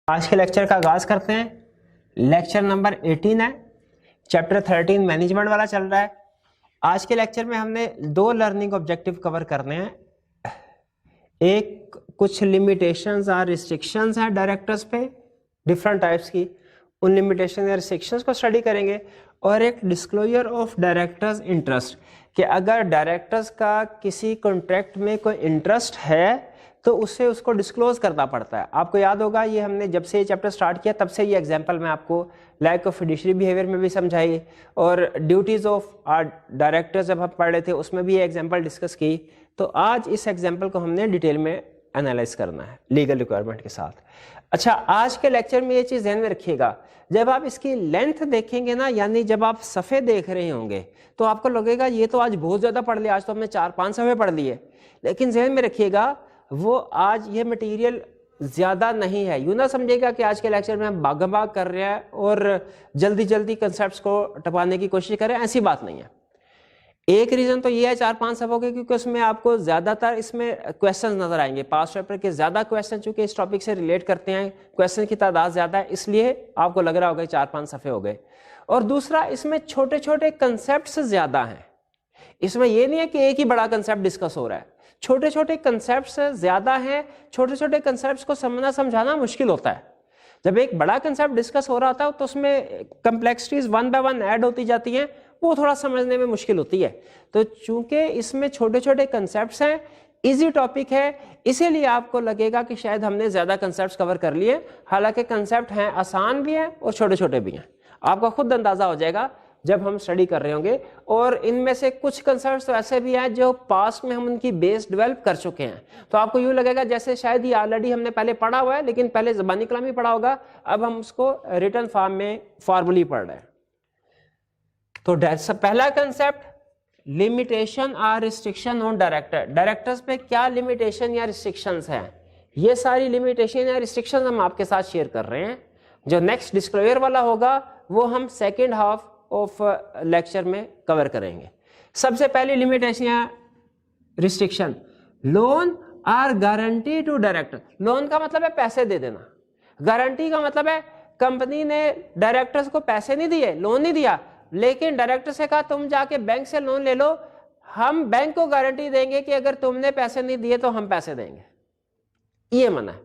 आज के लेक्चर का आगाज करते हैं। लेक्चर नंबर 18 है, चैप्टर 13 मैनेजमेंट वाला चल रहा है। आज के लेक्चर में हमने दो लर्निंग ऑब्जेक्टिव कवर करने हैं। एक कुछ लिमिटेशंस और रिस्ट्रिक्शंस हैं डायरेक्टर्स पे डिफरेंट टाइप्स की, उन लिमिटेशन या रिस्ट्रिक्शंस को स्टडी करेंगे। और एक डिस्क्लोजर ऑफ डायरेक्टर्स इंटरेस्ट, कि अगर डायरेक्टर्स का किसी कॉन्ट्रैक्ट में कोई इंटरेस्ट है तो उससे उसको डिस्क्लोज करना पड़ता है। आपको याद होगा ये हमने जब से ये चैप्टर स्टार्ट किया तब से ये एग्जांपल मैं आपको लैक ऑफ फिड्यूशियरी बिहेवियर में भी समझाई, और ड्यूटीज ऑफ डायरेक्टर्स जब हम पढ़ रहे थे उसमें भी ये एग्जांपल डिस्कस की। तो आज इस एग्जांपल को हमने डिटेल में एनालाइज करना है लीगल रिक्वायरमेंट के साथ। अच्छा, आज के लेक्चर में ये चीज़ ध्यान में रखिएगा, जब आप इसकी लेंथ देखेंगे ना, यानी जब आप सफ़े देख रहे होंगे तो आपको लगेगा ये तो आज बहुत ज़्यादा पढ़ लिया, आज तो हमने 4-5 सफ़े पढ़ लिए। लेकिन ध्यान में रखिएगा वो आज ये मटेरियल ज़्यादा नहीं है। यूँ ना समझिएगा कि आज के लेक्चर में हम भाग कर रहे हैं और जल्दी जल्दी कंसेप्ट्स को टपाने की कोशिश करें, ऐसी बात नहीं है। एक रीज़न तो ये है 4-5 सफ़ों के, क्योंकि उसमें आपको ज़्यादातर इसमें क्वेश्चंस नज़र आएंगे। पास्ट पेपर के ज़्यादा क्वेश्चन चूँकि इस टॉपिक से रिलेट करते हैं, क्वेश्चन की तादाद ज़्यादा है, इसलिए आपको लग रहा होगा 4-5 सफ़े हो गए। और दूसरा, इसमें छोटे छोटे कंसेप्ट्स ज़्यादा हैं। इसमें यह नहीं है कि एक ही बड़ा कंसेप्ट डिस्कस हो रहा है, छोटे छोटे कंसेप्ट्स ज़्यादा हैं। छोटे छोटे कंसेप्ट्स को समझाना मुश्किल होता है। जब एक बड़ा कंसेप्ट डिस्कस हो रहा होता है तो उसमें कम्प्लेक्सिटीज 1 बाय 1 ऐड होती जाती हैं, वो थोड़ा समझने में मुश्किल होती है। तो चूंकि इसमें छोटे छोटे कंसेप्ट्स हैं, इजी टॉपिक है, इसीलिए आपको लगेगा कि शायद हमने ज़्यादा कंसेप्ट्स कवर कर लिए। हालांकि कंसेप्ट हैं, आसान भी हैं और छोटे छोटे भी हैं। आपका खुद अंदाज़ा हो जाएगा जब हम स्टडी कर रहे होंगे। और इनमें से कुछ कंसेप्ट्स तो ऐसे भी हैं जो पास्ट में हम उनकी बेस डेवलप कर चुके हैं, तो आपको यूँ लगेगा जैसे शायद ये ऑलरेडी हमने पहले पढ़ा हुआ है, लेकिन पहले ज़बानी कलाम ही पढ़ा होगा, अब हम उसको रिटन फॉर्म में फॉर्मली पढ़ रहे हैं। तो पहला कंसेप्ट, लिमिटेशन और रिस्ट्रिक्शन ऑन डायरेक्टर। डायरेक्टर्स पे क्या लिमिटेशन या रिस्ट्रिक्शंस हैं, ये सारी लिमिटेशन या रिस्ट्रिक्शंस हम आपके साथ शेयर कर रहे हैं। जो नेक्स्ट डिस्क्लोजर वाला होगा वो हम सेकेंड हाफ ऑफ लेक्चर में कवर करेंगे। सबसे पहली लिमिटेशन या रिस्ट्रिक्शन, लोन और गारंटी टू डायरेक्टर। लोन का मतलब है पैसे दे देना, गारंटी का मतलब है कंपनी ने डायरेक्टर्स को पैसे नहीं दिए, लोन नहीं दिया, लेकिन डायरेक्टर से कहा तुम जाके बैंक से लोन ले लो, हम बैंक को गारंटी देंगे कि अगर तुमने पैसे नहीं दिए तो हम पैसे देंगे। ये मना है,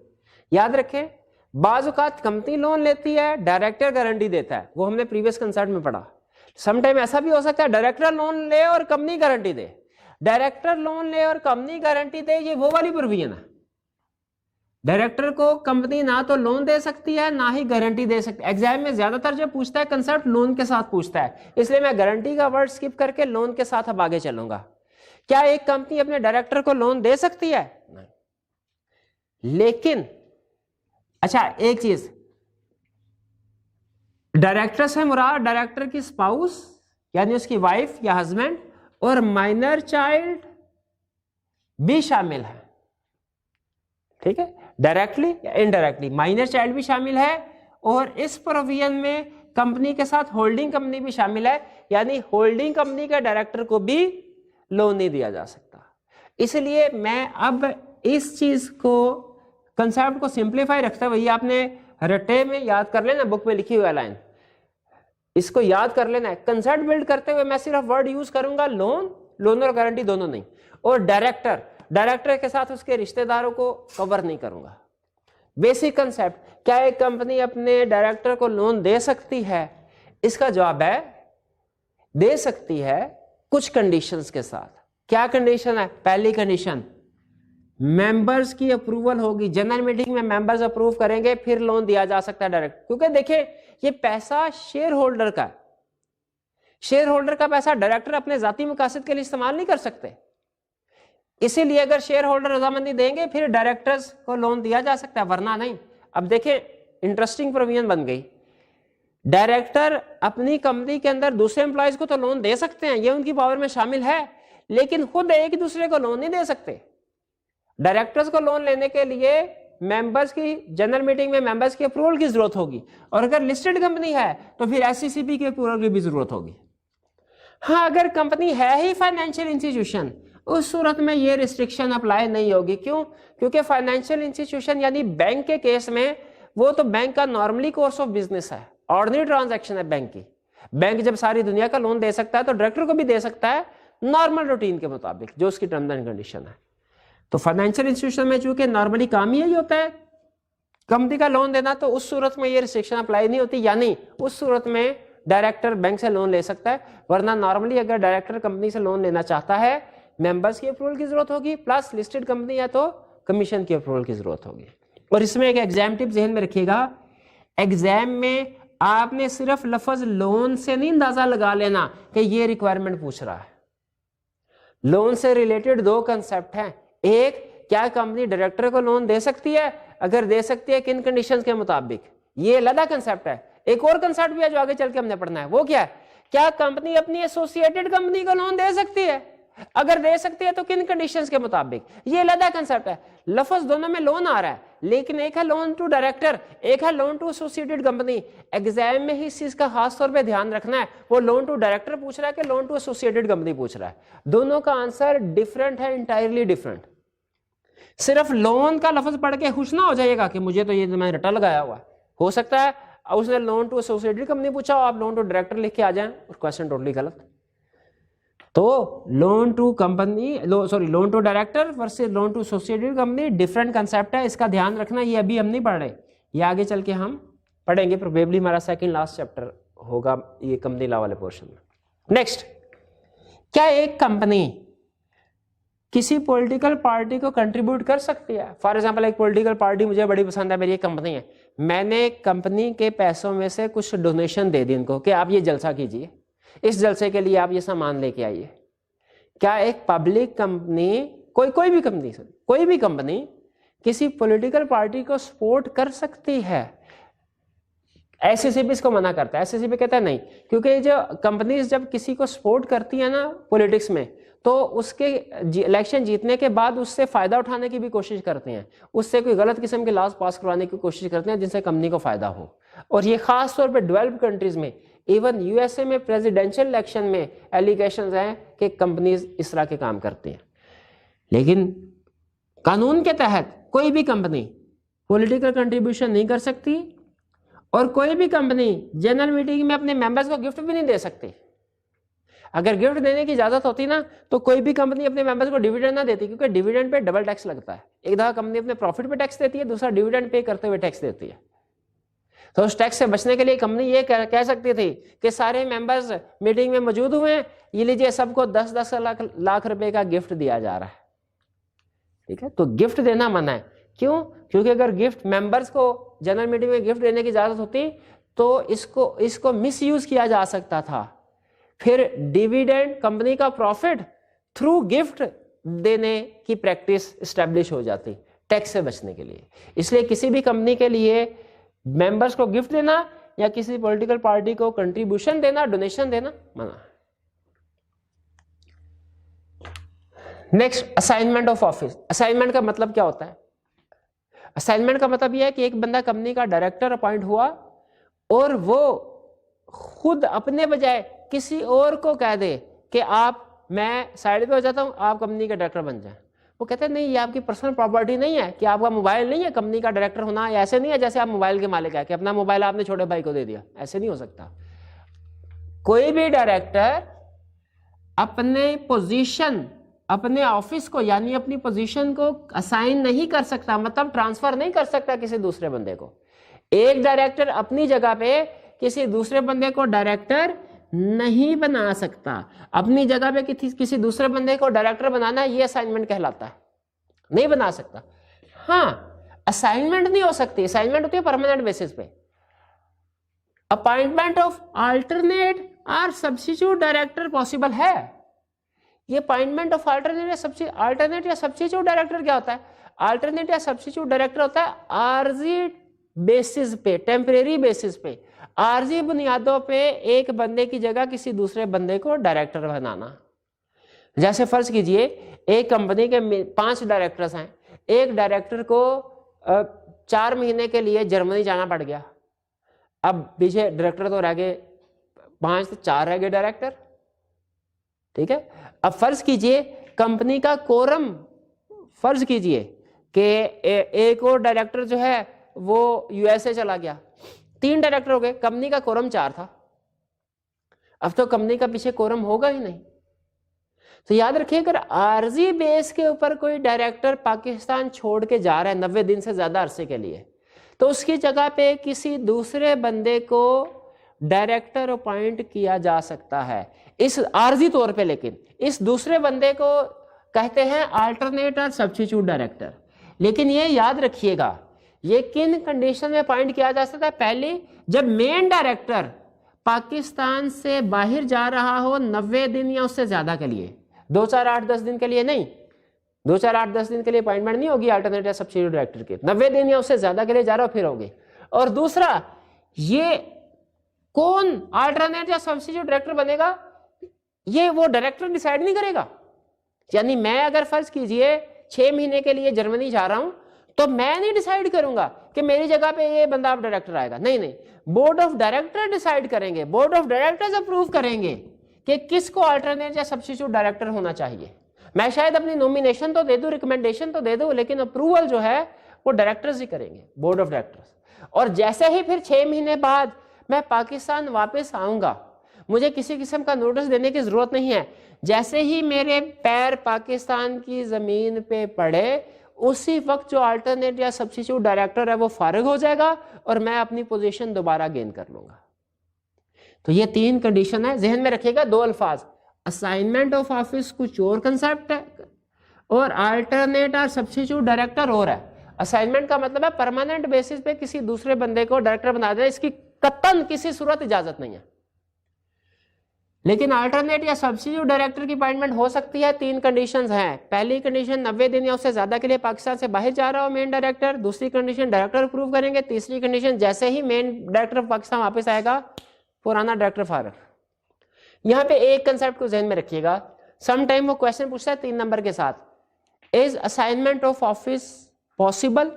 याद रखें। बाज़ औक़ात कंपनी लोन लेती है, डायरेक्टर गारंटी देता है, वो हमने प्रीवियस कंसेप्ट में पढ़ा। समटाइम ऐसा भी हो सकता है डायरेक्टर लोन ले और कंपनी गारंटी दे। डायरेक्टर लोन ले और कंपनी गारंटी दे, ये वो वाली प्रोविजन है। डायरेक्टर को कंपनी ना तो लोन दे सकती है ना ही गारंटी दे सकती है। एग्जाम में ज्यादातर जो पूछता है कंसेप्ट लोन के साथ पूछता है, इसलिए मैं गारंटी का वर्ड स्किप करके लोन के साथ अब आगे चलूंगा। क्या एक कंपनी अपने डायरेक्टर को लोन दे सकती है? नहीं। लेकिन अच्छा, एक चीज, डायरेक्टर से मुराद डायरेक्टर की स्पाउस यानी उसकी वाइफ या हस्बैंड और माइनर चाइल्ड भी शामिल है। ठीक है, डायरेक्टली या इनडायरेक्टली माइनर चाइल्ड भी शामिल है। और इस प्रोविजन में कंपनी के साथ होल्डिंग कंपनी भी शामिल है, यानी होल्डिंग कंपनी के डायरेक्टर को भी लोन नहीं दिया जा सकता। इसलिए मैं अब इस चीज को, कंसेप्ट को सिंप्लीफाई रखते हुए, ये आपने रटे में याद कर लेना, बुक में लिखी हुई लाइन, इसको याद कर लेना है। कंसेप्ट बिल्ड करते हुए मैं सिर्फ वर्ड यूज करूंगा लोन, लोन और गारंटी दोनों नहीं, और डायरेक्टर, डायरेक्टर के साथ उसके रिश्तेदारों को कवर नहीं करूंगा। बेसिक कंसेप्ट, क्या एक कंपनी अपने डायरेक्टर को लोन दे सकती है? इसका जवाब है दे सकती है, कुछ कंडीशंस के साथ। क्या कंडीशन है? पहली कंडीशन, मेंबर्स की अप्रूवल होगी। जनरल मीटिंग में मेंबर्स अप्रूव करेंगे फिर लोन दिया जा सकता है डायरेक्ट, क्योंकि देखिए ये पैसा शेयर होल्डर का है। शेयर होल्डर का पैसा डायरेक्टर अपने जाती मकासद के लिए इस्तेमाल नहीं कर सकते, इसीलिए अगर शेयर होल्डर रजामंदी देंगे फिर डायरेक्टर्स को लोन दिया जा सकता है, वरना नहीं। अब देखिए इंटरेस्टिंग प्रोविजन बन गई, डायरेक्टर अपनी कंपनी के अंदर दूसरे एम्प्लॉयज को तो लोन दे सकते हैं, ये उनकी पावर में शामिल है, लेकिन खुद एक दूसरे को लोन नहीं दे सकते। डायरेक्टर्स को लोन लेने के लिए मेंबर्स की, जनरल मीटिंग में मेंबर्स की अप्रूवल की जरूरत होगी, और अगर लिस्टेड कंपनी है तो फिर एससीसीपी के अप्रूवल की भी जरूरत होगी। हाँ, अगर कंपनी है ही फाइनेंशियल इंस्टीट्यूशन, उस सूरत में ये रिस्ट्रिक्शन अप्लाई नहीं होगी। क्यों? क्योंकि फाइनेंशियल इंस्टीट्यूशन यानी बैंक के केस में वो तो बैंक का नॉर्मली कोर्स ऑफ बिजनेस है, ऑर्डिनरी ट्रांजैक्शन है बैंक की। बैंक जब सारी दुनिया का लोन दे सकता है तो डायरेक्टर को भी दे सकता है नॉर्मल रूटीन के मुताबिक जो उसकी टर्म्स एंड कंडीशन है। तो फाइनेंशियल इंस्टीट्यूशन में चूंकि नॉर्मली काम ही यही होता है कंपनी का लोन देना, तो उस सूरत में ये रिस्ट्रिक्शन अप्लाई नहीं होती, यानी उस सूरत में डायरेक्टर बैंक से लोन ले सकता है। वरना नॉर्मली अगर डायरेक्टर कंपनी से लोन लेना चाहता है, मेंबर्स की अप्रूवल की जरूरत होगी, प्लस लिस्टेड कंपनी है तो कमीशन की अप्रूवल की जरूरत होगी। और इसमें एक एग्जाम टिप जहन में रखिएगा, एग्जाम में आपने सिर्फ लफ्ज लोन से नहीं अंदाजा लगा लेना कि ये रिक्वायरमेंट पूछ रहा है। लोन से रिलेटेड दो कंसेप्ट हैं, एक क्या कंपनी डायरेक्टर को लोन दे सकती है, अगर दे सकती है किन कंडीशंस के मुताबिक, ये अलग कंसेप्ट है। एक और कंसेप्ट भी है जो आगे चल के हमने पढ़ना है, वो क्या है, क्या कंपनी अपनी एसोसिएटेड कंपनी को लोन दे सकती है, अगर दे सकती है तो किन कंडीशंस के मुताबिक, ये अलग कंसेप्ट है। लफ्ज दोनों में लोन आ रहा है, लेकिन एक है लोन टू डायरेक्टर, एक है loan to associated company. Exam में ही इस चीज का खास तौर पे ध्यान रखना है, वो लोन टू डायरेक्टर पूछ रहा है कि लोन टू एसोसिएटेड कंपनी पूछ रहा है। दोनों का आंसर डिफरेंट है, इंटायरली डिफरेंट। सिर्फ लोन का लफ्ज पढ़ के खुश ना हो जाइएगा कि मुझे तो ये मैंने रटा लगाया हुआ है। हो सकता है उसने लोन टू एसोसिएटेड कंपनी पूछा, आप लोन टू डायरेक्टर लिख के आ जाएं और क्वेश्चन टोटली गलत। तो loan to company loan to director versus loan to associated company different concept है, इसका ध्यान रखना। ये अभी हम नहीं पढ़ रहे, ये आगे चल के हम पढ़ेंगे, प्रोबेबली हमारा सेकंड लास्ट चैप्टर होगा ये कंपनी लॉ वाले पोर्शन में। नेक्स्ट, क्या एक कंपनी किसी पॉलिटिकल पार्टी को कंट्रीब्यूट कर सकती है? फॉर एग्जांपल एक पॉलिटिकल पार्टी मुझे बड़ी पसंद है, मेरी एक कंपनी है, मैंने कंपनी के पैसों में से कुछ डोनेशन दे दी इनको कि आप ये जलसा कीजिए, इस जलसे के लिए आप ये सामान लेके आइए। क्या एक पब्लिक कंपनी, कोई भी कंपनी किसी पॉलिटिकल पार्टी को सपोर्ट कर सकती है? एससीसीबी इसको मना करता है, एससीसीबी कहता है नहीं, क्योंकि जो कंपनीज जब किसी को सपोर्ट करती है ना पॉलिटिक्स में, तो उसके इलेक्शन जीतने के बाद उससे फायदा उठाने की भी कोशिश करते हैं, उससे कोई गलत किस्म के लॉज पास करवाने की कोशिश करते हैं जिनसे कंपनी को फायदा हो। और ये खास तौर पे डेवलप्ड कंट्रीज में, इवन यूएसए में प्रेसिडेंशियल इलेक्शन में एलिगेशंस हैं कि कंपनीज इस तरह के काम करती हैं। लेकिन कानून के तहत कोई भी कंपनी पॉलिटिकल कंट्रीब्यूशन नहीं कर सकती, और कोई भी कंपनी जनरल मीटिंग में अपने मेंबर्स को गिफ्ट भी नहीं दे सकती। अगर गिफ्ट देने की इजाजत होती ना, तो कोई भी कंपनी अपने मेंबर्स को डिविडेंड ना देती, क्योंकि डिविडेंड पे डबल टैक्स लगता है। एक दफा कंपनी अपने प्रॉफिट पे टैक्स देती है, दूसरा डिविडेंड पे करते हुए टैक्स देती है। तो उस टैक्स से बचने के लिए कंपनी ये कह सकती थी कि सारे मेंबर्स मीटिंग में मौजूद हुए हैं, ये लीजिए सबको 10-10 लाख रुपए का गिफ्ट दिया जा रहा है। ठीक है, तो गिफ्ट देना मना है। क्यों? क्योंकि अगर गिफ्ट मेंबर्स को जनरल मीटिंग में गिफ्ट देने की इजाजत होती तो इसको मिसयूज किया जा सकता था। फिर डिविडेंड, कंपनी का प्रॉफिट थ्रू गिफ्ट देने की प्रैक्टिस एस्टेब्लिश हो जाती टैक्स से बचने के लिए। इसलिए किसी भी कंपनी के लिए मेंबर्स को गिफ्ट देना या किसी पॉलिटिकल पार्टी को कंट्रीब्यूशन देना, डोनेशन देना मना है। Next, assignment of office. Assignment का मतलब क्या होता है? असाइनमेंट का मतलब यह है कि एक बंदा कंपनी का डायरेक्टर अपॉइंट हुआ और वो खुद अपने बजाय किसी और को कह दे कि मैं साइड पे हो जाता हूं, आप कंपनी के डायरेक्टर बन जाए। वो कहते हैं नहीं, ये आपकी पर्सनल प्रॉपर्टी नहीं है, कि आपका मोबाइल नहीं है कंपनी का डायरेक्टर होना। ऐसे नहीं है जैसे आप मोबाइल के मालिक है कि अपना मोबाइल आपने छोटे भाई को दे दिया, ऐसे नहीं हो सकता। कोई भी डायरेक्टर अपने पोजीशन, अपने ऑफिस को यानी अपनी पोजीशन को असाइन नहीं कर सकता, मतलब ट्रांसफर नहीं कर सकता किसी दूसरे बंदे को। एक डायरेक्टर अपनी जगह पे किसी दूसरे बंदे को डायरेक्टर नहीं बना सकता। अपनी जगह पे किसी दूसरे बंदे को डायरेक्टर बनाना, ये असाइनमेंट कहलाता है। नहीं बना सकता। हाँ, असाइनमेंट नहीं हो सकती, असाइनमेंट होती है परमानेंट बेसिस पे। अपॉइंटमेंट ऑफ अल्टरनेट और सब्स्टिट्यूट डायरेक्टर पॉसिबल है। ये अपॉइंटमेंट ऑफ अल्टरनेट या सब्स्टिट्यूट डायरेक्टर क्या होता है? अल्टरनेट या सब्स्टिट्यूट डायरेक्टर होता है आरजी बेसिस पे, टेम्परेरी बेसिस पे, आरजी बुनियादों पे एक बंदे की जगह किसी दूसरे बंदे को डायरेक्टर बनाना। जैसे फर्ज कीजिए एक कंपनी के 5 डायरेक्टर्स हैं, एक डायरेक्टर को 4 महीने के लिए जर्मनी जाना पड़ गया। अब पीछे डायरेक्टर तो रह गए 5 से 4 रह गए डायरेक्टर। ठीक है, अब फर्ज कीजिए कंपनी का कोरम, फर्ज कीजिए कि एक और डायरेक्टर जो है वो यूएसए चला गया, 3 डायरेक्टर हो गए, कंपनी का कोरम 4 था, अब तो कंपनी का पीछे कोरम होगा ही नहीं। तो याद रखिए, अगर आरजी बेस के ऊपर कोई डायरेक्टर पाकिस्तान छोड़ के जा रहा है 90 दिन से ज्यादा अरसे के लिए, तो उसकी जगह पे किसी दूसरे बंदे को डायरेक्टर अपॉइंट किया जा सकता है इस आरजी तौर पे, लेकिन इस दूसरे बंदे को कहते हैं अल्टरनेट और सब्स्टिट्यूट डायरेक्टर। लेकिन ये याद रखिएगा, ये किन कंडीशन में अपॉइंट किया जा सकता है? पहली, जब मेन डायरेक्टर पाकिस्तान से बाहर जा रहा हो 90 दिन या उससे ज्यादा के लिए, 2 4 8 10 दिन के लिए नहीं, 2 4 8 10 दिन के लिए अपॉइंटमेंट नहीं होगी अल्टरनेट या सब्स्टिट्यूट डायरेक्टर की, 90 दिन या उससे ज्यादा के लिए जा रहा हो फिर होगी। और दूसरा, ये कौन अल्टरनेट या सब्स्टिट्यूट डायरेक्टर बनेगा, ये वो डायरेक्टर डिसाइड नहीं करेगा। यानी मैं अगर फर्ज कीजिए 6 महीने के लिए जर्मनी जा रहा हूं, तो मैं नहीं डिसाइड करूंगा कि मेरी जगह पे ये बंदा अब डायरेक्टर आएगा, नहीं नहीं, बोर्ड ऑफ डायरेक्टर डिसाइड करेंगे, बोर्ड ऑफ डायरेक्टर्स अप्रूव करेंगे कि किसको अल्टरनेट या सब्स्टिट्यूट डायरेक्टर होना चाहिए। मैं शायद अपनी नॉमिनेशन तो दे दूं, रिकमेंडेशन तो दे दूं, लेकिन अप्रूवल जो है वो डायरेक्टर्स ही करेंगे, बोर्ड ऑफ डायरेक्टर्स। और जैसे ही फिर 6 महीने बाद मैं पाकिस्तान वापस आऊंगा, मुझे किसी किस्म का नोटिस देने की जरूरत नहीं है, जैसे ही मेरे पैर पाकिस्तान की जमीन पे पड़े उसी वक्त जो अल्टरनेट या सब्स्टिट्यूट डायरेक्टर है वो फारिग हो जाएगा और मैं अपनी पोजीशन दोबारा गेन कर लूंगा। तो ये 3 कंडीशन है, जहन में रखिएगा। 2 अल्फाज, असाइनमेंट ऑफ ऑफिस कुछ और कंसेप्ट है और अल्टरनेट और सब्स्टिट्यूट डायरेक्टर और है। असाइनमेंट का मतलब है परमानेंट बेसिस पे किसी दूसरे बंदे को डायरेक्टर बना देना, इसकी कतन किसी सूरत इजाजत नहीं है। लेकिन अल्टरनेट या सब्स्टिट्यूट डायरेक्टर की अपॉइंटमेंट हो सकती है, 3 कंडीशंस हैं। पहली कंडीशन 90 दिन या उससे ज्यादा के लिए पाकिस्तान से बाहर जा रहा हो मेन डायरेक्टर, दूसरी कंडीशन डायरेक्टर अप्रूव करेंगे, तीसरी कंडीशन जैसे ही मेन डायरेक्टर पाकिस्तान वापस आएगा पुराना डायरेक्टर फारिग। यहां पे एक कंसेप्ट को जहन में रखिएगा, सम टाइम वो क्वेश्चन पूछता है 3 नंबर के साथ, is assignment of office possible,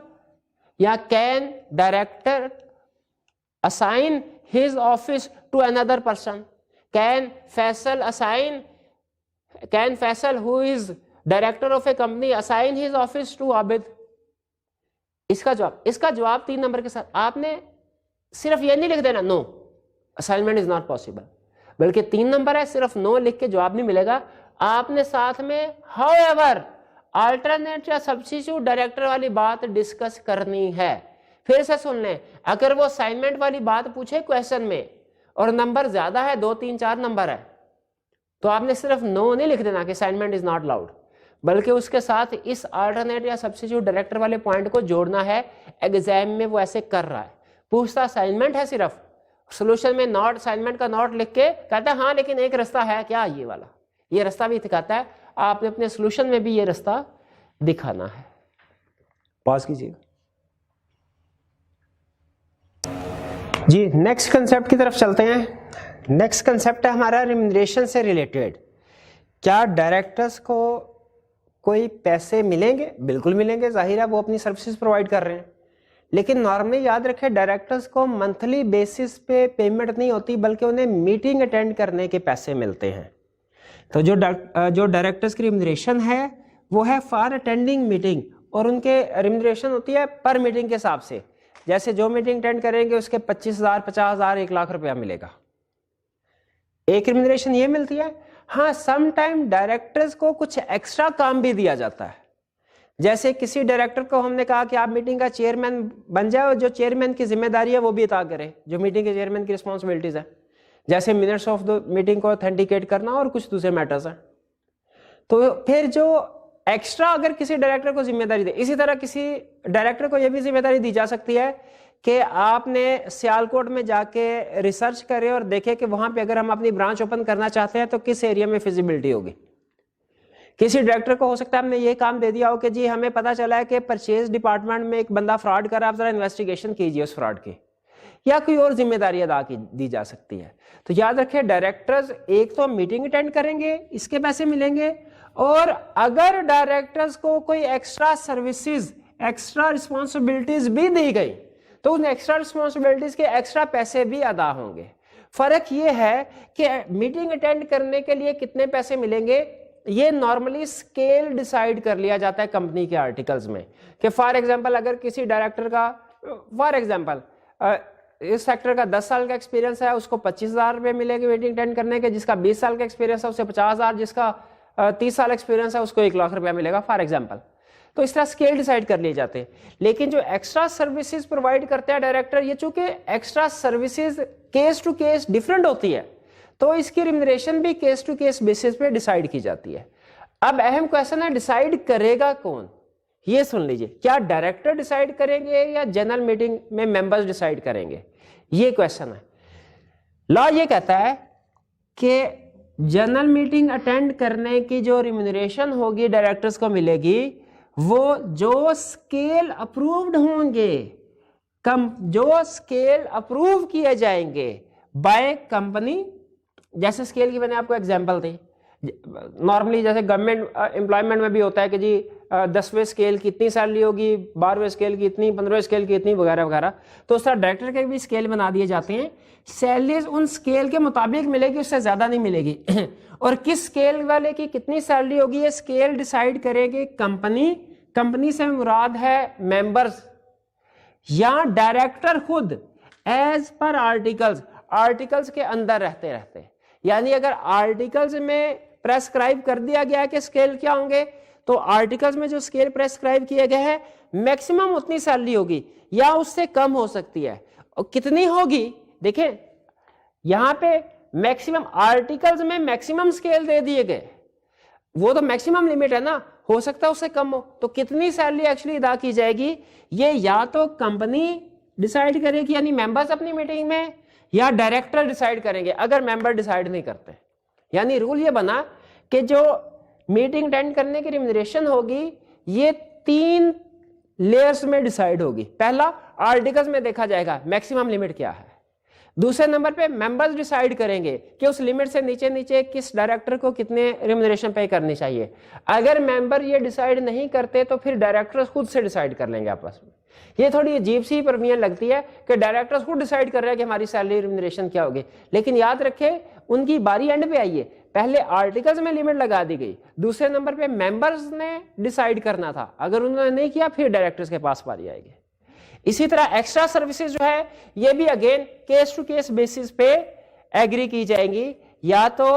या can director assign his office to another person, can Faisal who is director of a company assign his office to Abid? इसका जवाब 3 नंबर के साथ आपने सिर्फ ये नहीं लिख देना no assignment is not possible, बल्कि 3 नंबर है, सिर्फ नो लिख के जवाब नहीं मिलेगा, आपने साथ में हाउएवर अल्टरनेट या सब्स्टिट्यूट डायरेक्टर वाली बात डिस्कस करनी है। फिर से सुन लें, अगर वो असाइनमेंट वाली बात पूछे क्वेश्चन में और नंबर ज्यादा है, 2 3 4 नंबर है, तो आपने सिर्फ नो नहीं लिख देना कि असाइनमेंट इज नॉट अलाउड, बल्कि उसके साथ इस अल्टरनेट या सब्स्टिट्यूट डायरेक्टर वाले पॉइंट को जोड़ना है। एग्जाम में वो ऐसे कर रहा है, पूछता असाइनमेंट है, सिर्फ सोल्यूशन में नॉट असाइनमेंट का नॉट लिख के कहता है हाँ लेकिन एक रास्ता है क्या, ये वाला, ये रास्ता भी दिखाता है, आपने अपने सोल्यूशन में भी ये रास्ता दिखाना है। पॉज कीजिएगा जी। नेक्स्ट कंसेप्ट की तरफ चलते हैं। नेक्स्ट कंसेप्ट है हमारा रिम्यूनरेशन से रिलेटेड। क्या डायरेक्टर्स को कोई पैसे मिलेंगे? बिल्कुल मिलेंगे, जाहिर है वो अपनी सर्विसेज प्रोवाइड कर रहे हैं, लेकिन नॉर्मली याद रखें डायरेक्टर्स को मंथली बेसिस पे पेमेंट नहीं होती, बल्कि उन्हें मीटिंग अटेंड करने के पैसे मिलते हैं। तो जो डायरेक्टर्स की रिम्यूनरेशन है वो है फॉर अटेंडिंग मीटिंग, और उनके रिम्यूनरेशन होती है पर मीटिंग के हिसाब से, जैसे जो मीटिंग अटेंड करेंगे उसके 25,000 50,000 1 लाख रुपया मिलेगा, एक रिम्यूनरेशन ये मिलती है। हाँ, सम टाइम डायरेक्टर्स को कुछ एक्स्ट्रा काम भी दिया जाता है, जैसे किसी डायरेक्टर को हमने कहा कि आप मीटिंग का चेयरमैन बन जाओ, जो चेयरमैन की जिम्मेदारी है वो भी अता करे, जो मीटिंग के चेयरमैन की रिस्पॉन्सिबिलिटीज है, जैसे मिनट्स ऑफ द मीटिंग को ऑथेंटिकेट करना और कुछ दूसरे मैटर्स हैं। तो फिर जो एक्स्ट्रा अगर किसी डायरेक्टर को जिम्मेदारी दे, इसी तरह किसी डायरेक्टर को यह भी जिम्मेदारी दी जा सकती है कि आपने सियालकोट में जाके रिसर्च करें और देखें कि वहां पे अगर हम अपनी ब्रांच ओपन करना चाहते हैं तो किस एरिया में फिजिबिलिटी होगी। किसी डायरेक्टर को हो सकता है हमने ये काम दे दिया हो कि जी हमें पता चला है कि परचेज डिपार्टमेंट में एक बंदा फ्रॉड कर रहा है, आप जरा इन्वेस्टिगेशन कीजिए उस फ्रॉड की, या कोई और जिम्मेदारी अदा दी जा सकती है। तो याद रखें डायरेक्टर्स एक तो मीटिंग अटेंड करेंगे, इसके पैसे मिलेंगे, और अगर डायरेक्टर्स को कोई एक्स्ट्रा सर्विसेज एक्स्ट्रा रिस्पॉन्सिबिलिटीज भी दी गई तो उन एक्स्ट्रा रिस्पॉन्सिबिलिटीज के एक्स्ट्रा पैसे भी अदा होंगे। फर्क ये है कि मीटिंग अटेंड करने के लिए कितने पैसे मिलेंगे ये नॉर्मली स्केल डिसाइड कर लिया जाता है कंपनी के आर्टिकल्स में, कि फॉर एग्जांपल अगर किसी डायरेक्टर का फॉर एग्जाम्पल इस सेक्टर का 10 साल का एक्सपीरियंस है, उसको 25,000 रुपये मिलेगी मीटिंग अटेंड करने के, जिसका 20 साल का एक्सपीरियंस है उसे 50,000, जिसका 30 साल एक्सपीरियंस है उसको 1 लाख रुपया मिलेगा फॉर एग्जाम्पल। तो इस तरह स्केल डिसाइड कर लिए जाते हैं। लेकिन जो एक्स्ट्रा सर्विसेज प्रोवाइड करते हैं डायरेक्टर, ये चूंकि extra services case to case different होती है, तो इसकी रिम्यूनरेशन भी केस टू केस बेसिस पे डिसाइड की जाती है। अब अहम क्वेश्चन है, डिसाइड करेगा कौन? ये सुन लीजिए, क्या डायरेक्टर डिसाइड करेंगे या जनरल मीटिंग में मेंबर्स डिसाइड करेंगे? ये क्वेश्चन है। लॉ ये कहता है कि जनरल मीटिंग अटेंड करने की जो रिम्यूनरेशन होगी डायरेक्टर्स को मिलेगी, वो जो स्केल अप्रूव्ड होंगे, जो स्केल अप्रूव किए जाएंगे बाय कंपनी। जैसे स्केल की मैंने आपको एग्जांपल दी, नॉर्मली जैसे गवर्नमेंट एम्प्लॉयमेंट में भी होता है कि जी 10वें स्केल की इतनी सैलरी होगी, 12वें स्केल की इतनी, 15वें स्केल की इतनी, वगैरह वगैरह। तो उस तरह डायरेक्टर के भी स्केल बना दिए जाते हैं। सैलरीज उन स्केल के मुताबिक मिलेगी, उससे ज्यादा नहीं मिलेगी। और किस स्केल वाले की कितनी सैलरी होगी, ये स्केल डिसाइड करेगी कंपनी। कंपनी से मुराद है मेंबर्स या डायरेक्टर खुद, एज पर आर्टिकल्स के अंदर रहते। यानी अगर आर्टिकल्स में प्रेस्क्राइब कर दिया गया है कि स्केल क्या होंगे, तो आर्टिकल्स में जो स्केल प्रेस्क्राइब किए गए हैं मैक्सिमम उतनी सैलरी होगी या उससे कम हो सकती है। और कितनी होगी, देखें यहां पे मैक्सिमम, आर्टिकल्स में मैक्सिमम स्केल दे दिए गए, वो तो मैक्सिमम लिमिट है ना, हो सकता है उससे कम हो। तो कितनी सैलरी एक्चुअली अदा की जाएगी, ये या तो कंपनी डिसाइड करेगी यानी मेंबर्स अपनी मीटिंग में, या डायरेक्टर डिसाइड करेंगे अगर मेंबर डिसाइड नहीं करते। यानी रूल ये बना कि जो मीटिंग अटेंड करने की रिम्यूनरेशन होगी ये 3 लेयर्स में डिसाइड होगी। पहला, आर्टिकल्स में देखा जाएगा मैक्सिमम लिमिट क्या है। दूसरे नंबर पे मेंबर्स डिसाइड करेंगे कि उस लिमिट से नीचे नीचे किस डायरेक्टर को कितने रिम्यूनरेशन पे करनी चाहिए। अगर मेंबर ये डिसाइड नहीं करते तो फिर डायरेक्टर्स खुद से डिसाइड कर लेंगे आपस में। ये थोड़ी अजीब सी परमिशन लगती है कि डायरेक्टर्स खुद डिसाइड कर रहे हैं कि हमारी सैलरी रिम्यूनरेशन क्या होगी, लेकिन याद रखें उनकी बारी एंड पे आई है। पहले आर्टिकल्स में लिमिट लगा दी गई, दूसरे नंबर पे मेंबर्स ने डिसाइड करना था, अगर उन्होंने नहीं किया फिर डायरेक्टर्स के पास बारी आएगी। इसी तरह एक्स्ट्रा सर्विसेज जो है ये भी again case to case basis पे एग्री की जाएंगी, या तो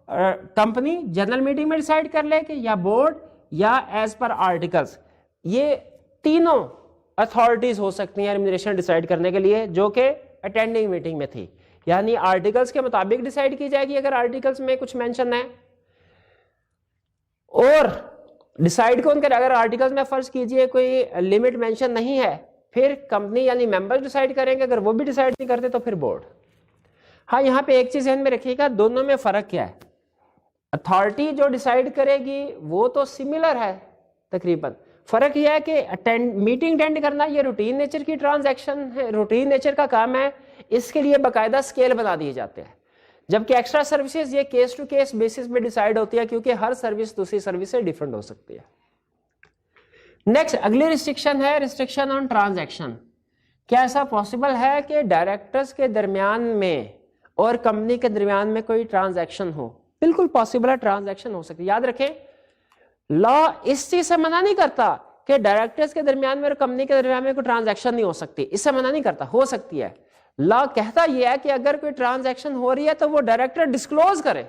कंपनी जनरल मीटिंग में डिसाइड कर ले कि या बोर्ड या एज पर आर्टिकल्स। ये तीनों अथॉरिटीज हो सकती हैं रिम्यूनरेशन डिसाइड करने के लिए जो कि अटेंडिंग मीटिंग में थी। यानी आर्टिकल्स के मुताबिक डिसाइड की जाएगी अगर आर्टिकल्स में कुछ मेंशन है, और डिसाइड कौन करे, अगर आर्टिकल्स में फर्ज कीजिए कोई लिमिट मेंशन नहीं है फिर कंपनी यानी मेंबर्स डिसाइड करेंगे, अगर वो भी डिसाइड नहीं करते तो फिर बोर्ड। हाँ, यहां पे एक चीज ध्यान में रखिएगा, दोनों में फर्क क्या है। अथॉरिटी जो डिसाइड करेगी वो तो सिमिलर है तकरीबन, फर्क यह है कि मीटिंग अटेंड करना ये रूटीन नेचर की ट्रांजैक्शन है, रूटीन नेचर का काम है, इसके लिए बाकायदा स्केल बना दिए जाते हैं। जबकि एक्स्ट्रा सर्विसेज ये केस टू केस बेसिस पे डिसाइड होती है, क्योंकि हर सर्विस दूसरी सर्विस से डिफरेंट हो सकती है। नेक्स्ट अगली रिस्ट्रिक्शन है रिस्ट्रिक्शन ऑन ट्रांजैक्शन। क्या ऐसा पॉसिबल है कि डायरेक्टर्स के दरमियान में और कंपनी के दरमियान में कोई ट्रांजैक्शन हो? बिल्कुल पॉसिबल है, ट्रांजैक्शन हो सकती है। याद रखें लॉ इस चीज से मना नहीं करता कि डायरेक्टर्स के दरमियान में और कंपनी के दरमियान में कोई ट्रांजैक्शन नहीं हो सकती, इससे मना नहीं करता, हो सकती है। लॉ कहता यह है कि अगर कोई ट्रांजैक्शन हो रही है तो वो डायरेक्टर डिस्क्लोज करे,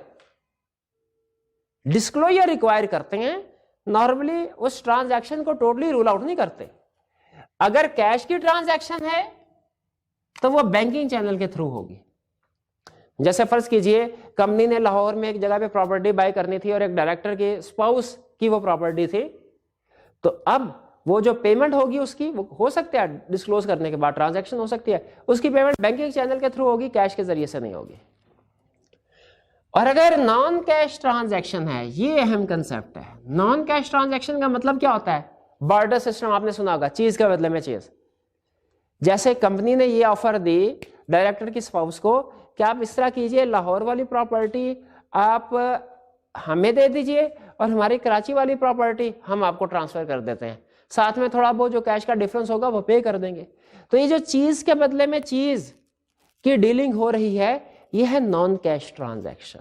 डिस्क्लोजर रिक्वायर करते हैं। नॉर्मली उस ट्रांजैक्शन को टोटली रूल आउट नहीं करते। अगर कैश की ट्रांजैक्शन है तो वो बैंकिंग चैनल के थ्रू होगी। जैसे फर्ज कीजिए कंपनी ने लाहौर में एक जगह पे प्रॉपर्टी बाय करनी थी और एक डायरेक्टर के स्पाउस की वो प्रॉपर्टी थी, तो अब वो जो पेमेंट होगी उसकी वो हो सकता है डिस्क्लोज करने के बाद ट्रांजैक्शन हो सकती है, उसकी पेमेंट बैंकिंग चैनल के थ्रू होगी, कैश के जरिए से नहीं होगी। और अगर नॉन कैश ट्रांजैक्शन है, ये अहम कंसेप्ट है। नॉन कैश ट्रांजैक्शन का मतलब क्या होता है? बार्टर सिस्टम आपने सुना होगा, चीज के बदले में चीज। जैसे कंपनी ने ये ऑफर दी डायरेक्टर की स्पाउस को कि आप इस तरह कीजिए, लाहौर वाली प्रॉपर्टी आप हमें दे दीजिए और हमारी कराची वाली प्रॉपर्टी हम आपको ट्रांसफर कर देते हैं, साथ में थोड़ा बहुत जो कैश का डिफरेंस होगा वो पे कर देंगे। तो ये जो चीज के बदले में चीज की डीलिंग हो रही है ये है नॉन कैश ट्रांजैक्शन।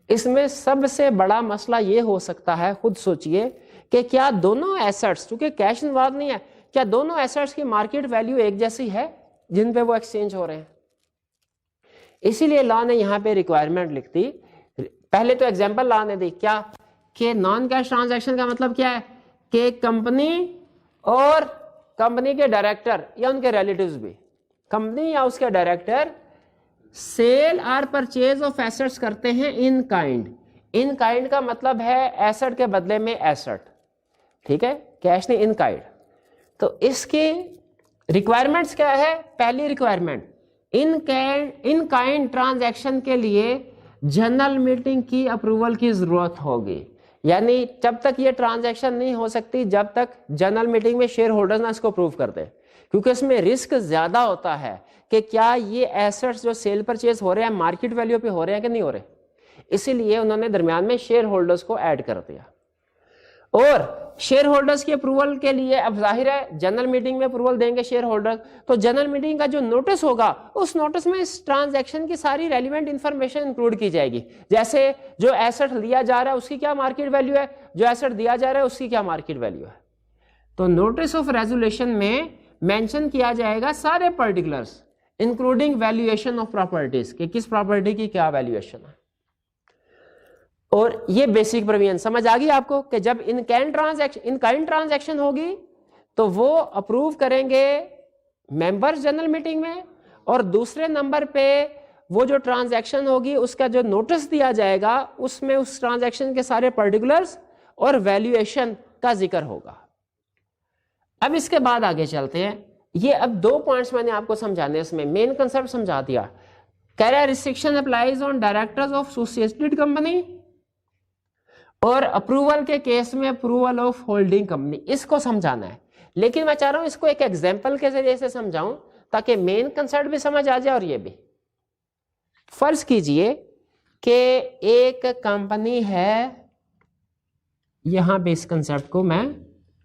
इसमें सबसे बड़ा मसला ये हो सकता है, खुद सोचिए कि क्या दोनों एसेट्स, चूंकि कैश इन्वॉल्व नहीं है, क्या दोनों एसेट्स की मार्केट वैल्यू एक जैसी है जिन पे वो एक्सचेंज हो रहे हैं? इसीलिए लॉ ने यहाँ पे रिक्वायरमेंट लिख दी। पहले तो एग्जांपल लॉ ने दी क्या कि नॉन कैश ट्रांजैक्शन का मतलब क्या है कि कंपनी और कंपनी के डायरेक्टर या उनके रिलेटिव्स भी, कंपनी या उसके डायरेक्टर सेल और परचेज ऑफ एसेट्स करते हैं इन काइंड। इन काइंड का मतलब है एसेट के बदले में एसेट, ठीक है, कैश नहीं, इन काइंड। तो इसकी रिक्वायरमेंट्स क्या है? पहली रिक्वायरमेंट, इन काइंड ट्रांजैक्शन के लिए जनरल मीटिंग की अप्रूवल की जरूरत होगी। यानी जब तक ये ट्रांजैक्शन नहीं हो सकती जब तक जनरल मीटिंग में शेयर होल्डर्स ना इसको अप्रूव कर दे, क्योंकि इसमें रिस्क ज्यादा होता है कि क्या ये एसेट्स जो सेल परचेज हो रहे हैं मार्केट वैल्यू पे हो रहे हैं कि नहीं हो रहे। इसीलिए उन्होंने दरमियान में शेयर होल्डर्स को ऐड कर दिया। और शेयर होल्डर्स की अप्रूवल के लिए अब जाहिर है जनरल मीटिंग में अप्रूवल देंगे शेयर होल्डर, तो जनरल मीटिंग का जो नोटिस होगा उस नोटिस में इस ट्रांजैक्शन की सारी रेलिवेंट इंफॉर्मेशन इंक्लूड की जाएगी। जैसे जो एसेट लिया जा रहा है उसकी क्या मार्केट वैल्यू है, जो एसेट दिया जा रहा है उसकी क्या मार्केट वैल्यू है। तो नोटिस ऑफ रेजोल्यूशन में मेंशन किया जाएगा सारे particulars including valuation of properties कि किस प्रॉपर्टी की क्या वैल्यूएशन है। और ये बेसिक प्रोविजन समझ आ गई आपको कि जब इन काइंड ट्रांजैक्शन होगी तो वो अप्रूव करेंगे मेंबर्स जनरल मीटिंग में, और दूसरे नंबर पे वो जो ट्रांजैक्शन होगी उसका जो नोटिस दिया जाएगा उसमें उस ट्रांजैक्शन के सारे पर्टिकुलर्स और वैल्यूएशन का जिक्र होगा। अब इसके बाद आगे चलते हैं। ये अब 2 पॉइंट्स मैंने आपको समझाने, इसमें मेन कंसेप्ट समझा दिया। कह रहा है restriction applies on directors of associated company, और अप्रूवल के केस में अप्रूवल ऑफ होल्डिंग कंपनी, इसको समझाना है। लेकिन मैं चाह रहा हूं इसको एक एग्जांपल के जरिए से समझाऊं ताकि मेन कंसेप्ट भी समझ आ जाए और ये भी। फर्ज कीजिए कि एक कंपनी है, यहां पे इस कंसेप्ट को मैं